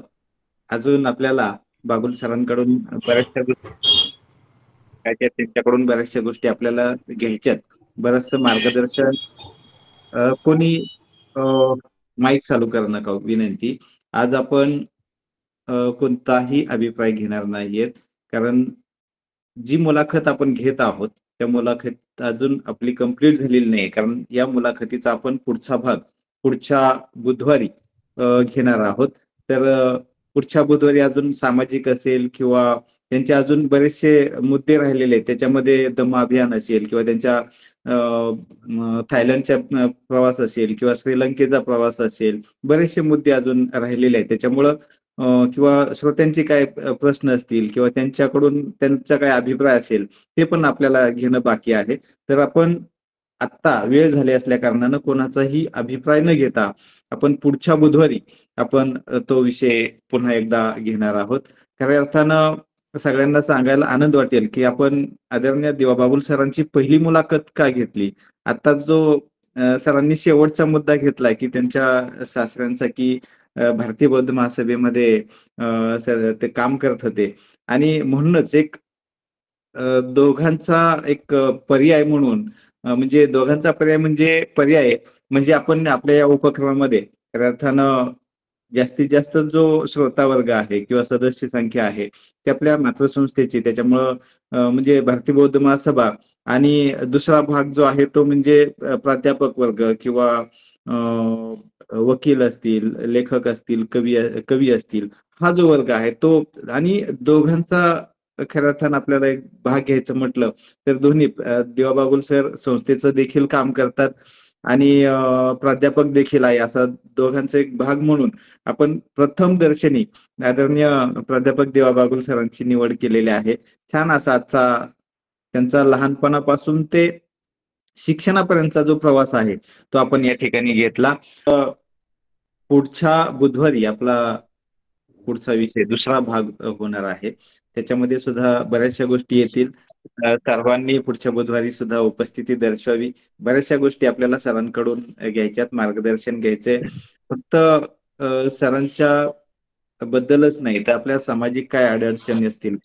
अजून आपल्याला बागुल सरांकडून बऱ्याचशा गोष्टी शिकायच्या आहेत, त्यांच्याकडून बऱ्याचशा गोष्टी आपल्याला घ्यायच्यात. बरचसं मार्गदर्शन कोणी माईक चालू करू नका विनंती. आज आपण कोणताही अभिप्राय घेणार नाहीयेत, कारण जी मुलाखत आपण घेत आहोत, त्या मुलाखत अजून आपली कंप्लीट झालेली नाही. कारण या मुलाखतीचा आपण पुढचा भाग पुढच्या बुधवारी घेणार आहोत. तर पुढच्या बुधवारी अजून सामाजिक असेल किंवा त्यांचे अजून बरेचसे मुद्दे राहिलेले आहेत. त्याच्यामध्ये दम अभियान असेल किंवा त्यांच्या थायलंडचा प्रवास असेल किंवा श्रीलंकेचा प्रवास असेल, बरेचसे मुद्दे अजून राहिलेले आहेत. त्याच्यामुळं किंवा श्रोत्यांचे काय प्रश्न असतील किंवा त्यांच्याकडून त्यांचा काय अभिप्राय असेल, ते पण आपल्याला घेणं बाकी आहे. तर आपण आत्ता वेळ झाली असल्या कारणानं कोणाचाही अभिप्राय न घेता आपण पुढच्या बुधवारी आपण तो विषय पुन्हा एकदा घेणार आहोत. खऱ्या अर्थानं सगळ्यांना सांगायला आनंद वाटेल, की आपण आदरणीय बाबुल सरांची पहिली मुलाखत का घेतली. आता जो सरांनी शेवटचा मुद्दा घेतलाय, की त्यांच्या सासऱ्यांचा की भारतीय बौद्ध महासभेमध्ये ते काम करत होते आणि म्हणूनच एक दोघांचा एक पर्याय म्हणून म्हणजे दोघांचा पर्याय म्हणजे आपण आपल्या या उपक्रमामध्ये खऱ्या अर्थानं जास्तीत जास्त जो श्रोता वर्ग आहे किंवा सदस्य संख्या आहे ते आपल्या मातृसंस्थेची. त्याच्यामुळं म्हणजे भारतीय बौद्ध महासभा आणि दुसरा भाग जो आहे तो म्हणजे प्राध्यापक वर्ग किंवा वकील असतील, लेखक असतील, कवी असतील, हा जो वर्ग आहे तो आणि दोघांचा खऱ्या अर्थानं आपल्याला एक भाग घ्यायचं म्हटलं तर दोन्ही बाबुल सर संस्थेचं देखील काम करतात आणि प्राध्यापक देखील आहे. असा दोघांचा एक भाग म्हणून आपण प्रथम दर्शनी आदरणीय प्राध्यापक बाबुल सरांची निवड केलेली आहे. छान असा आजचा त्यांचा लहानपणापासून ते शिक्षणापर्यंतचा जो प्रवास आहे तो आपण या ठिकाणी घेतला. पुढच्या बुधवारी आपला पुढचा विषय दुसरा भाग होणार आहे. त्याच्यामध्ये सुद्धा बऱ्याचशा गोष्टी येतील. सर्वांनी पुढच्या बुधवारी सुद्धा उपस्थिती दर्शवावी. बऱ्याचशा गोष्टी आपल्याला सरांकडून घ्यायच्यात, मार्गदर्शन घ्यायचंय. फक्त सरांच्या बद्दलच नाही तर आपल्या सामाजिक काय अडचणी असतील,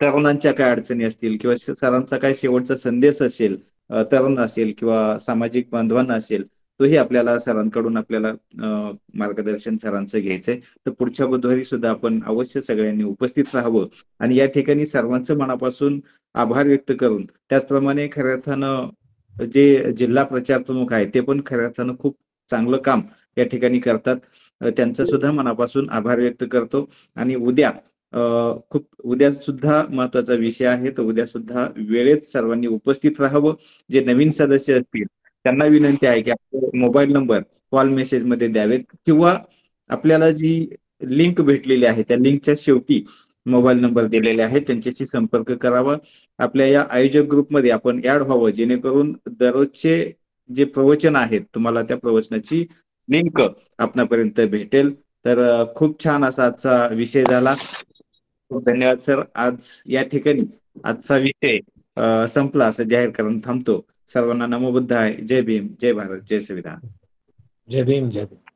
तरुणांच्या काय अडचणी असतील किंवा सरांचा काय शेवटचा संदेश असेल, तरुण असेल किंवा सामाजिक बांधवांना असेल, तोही आपल्याला सरांकडून आपल्याला मार्गदर्शन सरांचं घ्यायचंय. तर पुढच्या बुधवारी सुद्धा आपण अवश्य सगळ्यांनी उपस्थित राहावं आणि या ठिकाणी सर्वांचं मनापासून आभार व्यक्त करून त्याचप्रमाणे खऱ्या अर्थानं जे जिल्हा प्रचार प्रमुख आहे ते पण खऱ्या अर्थानं खूप चांगलं काम या ठिकाणी करतात. त्यांचा सुद्धा मनापासून आभार व्यक्त करतो आणि उद्या सुद्धा महत्वाचा विषय आहे. तर उद्या सुद्धा वेळेत सर्वांनी उपस्थित राहावं. जे नवीन सदस्य असतील त्यांना विनंती आहे की आपले मोबाईल नंबर कॉल मेसेजमध्ये द्यावेत, किंवा आपल्याला जी लिंक भेटलेली आहे त्या लिंकच्या शेवटी मोबाईल नंबर दिलेले आहेत, त्यांच्याशी संपर्क करावा. आपल्या या आयोजक ग्रुपमध्ये आपण ऍड व्हावं, जेणेकरून दररोजचे जे प्रवचन आहेत तुम्हाला त्या प्रवचनाची लिंक आपणापर्यंत भेटेल. तर खूप छान असा आजचा विषय झाला. खूप धन्यवाद सर. आज या ठिकाणी आजचा विषय संपला असं जाहीर करून थांबतो. सर्वांना नमो बुद्धाय. जय भीम, जय भारत, जय संविधान. जय भीम, जय भीम.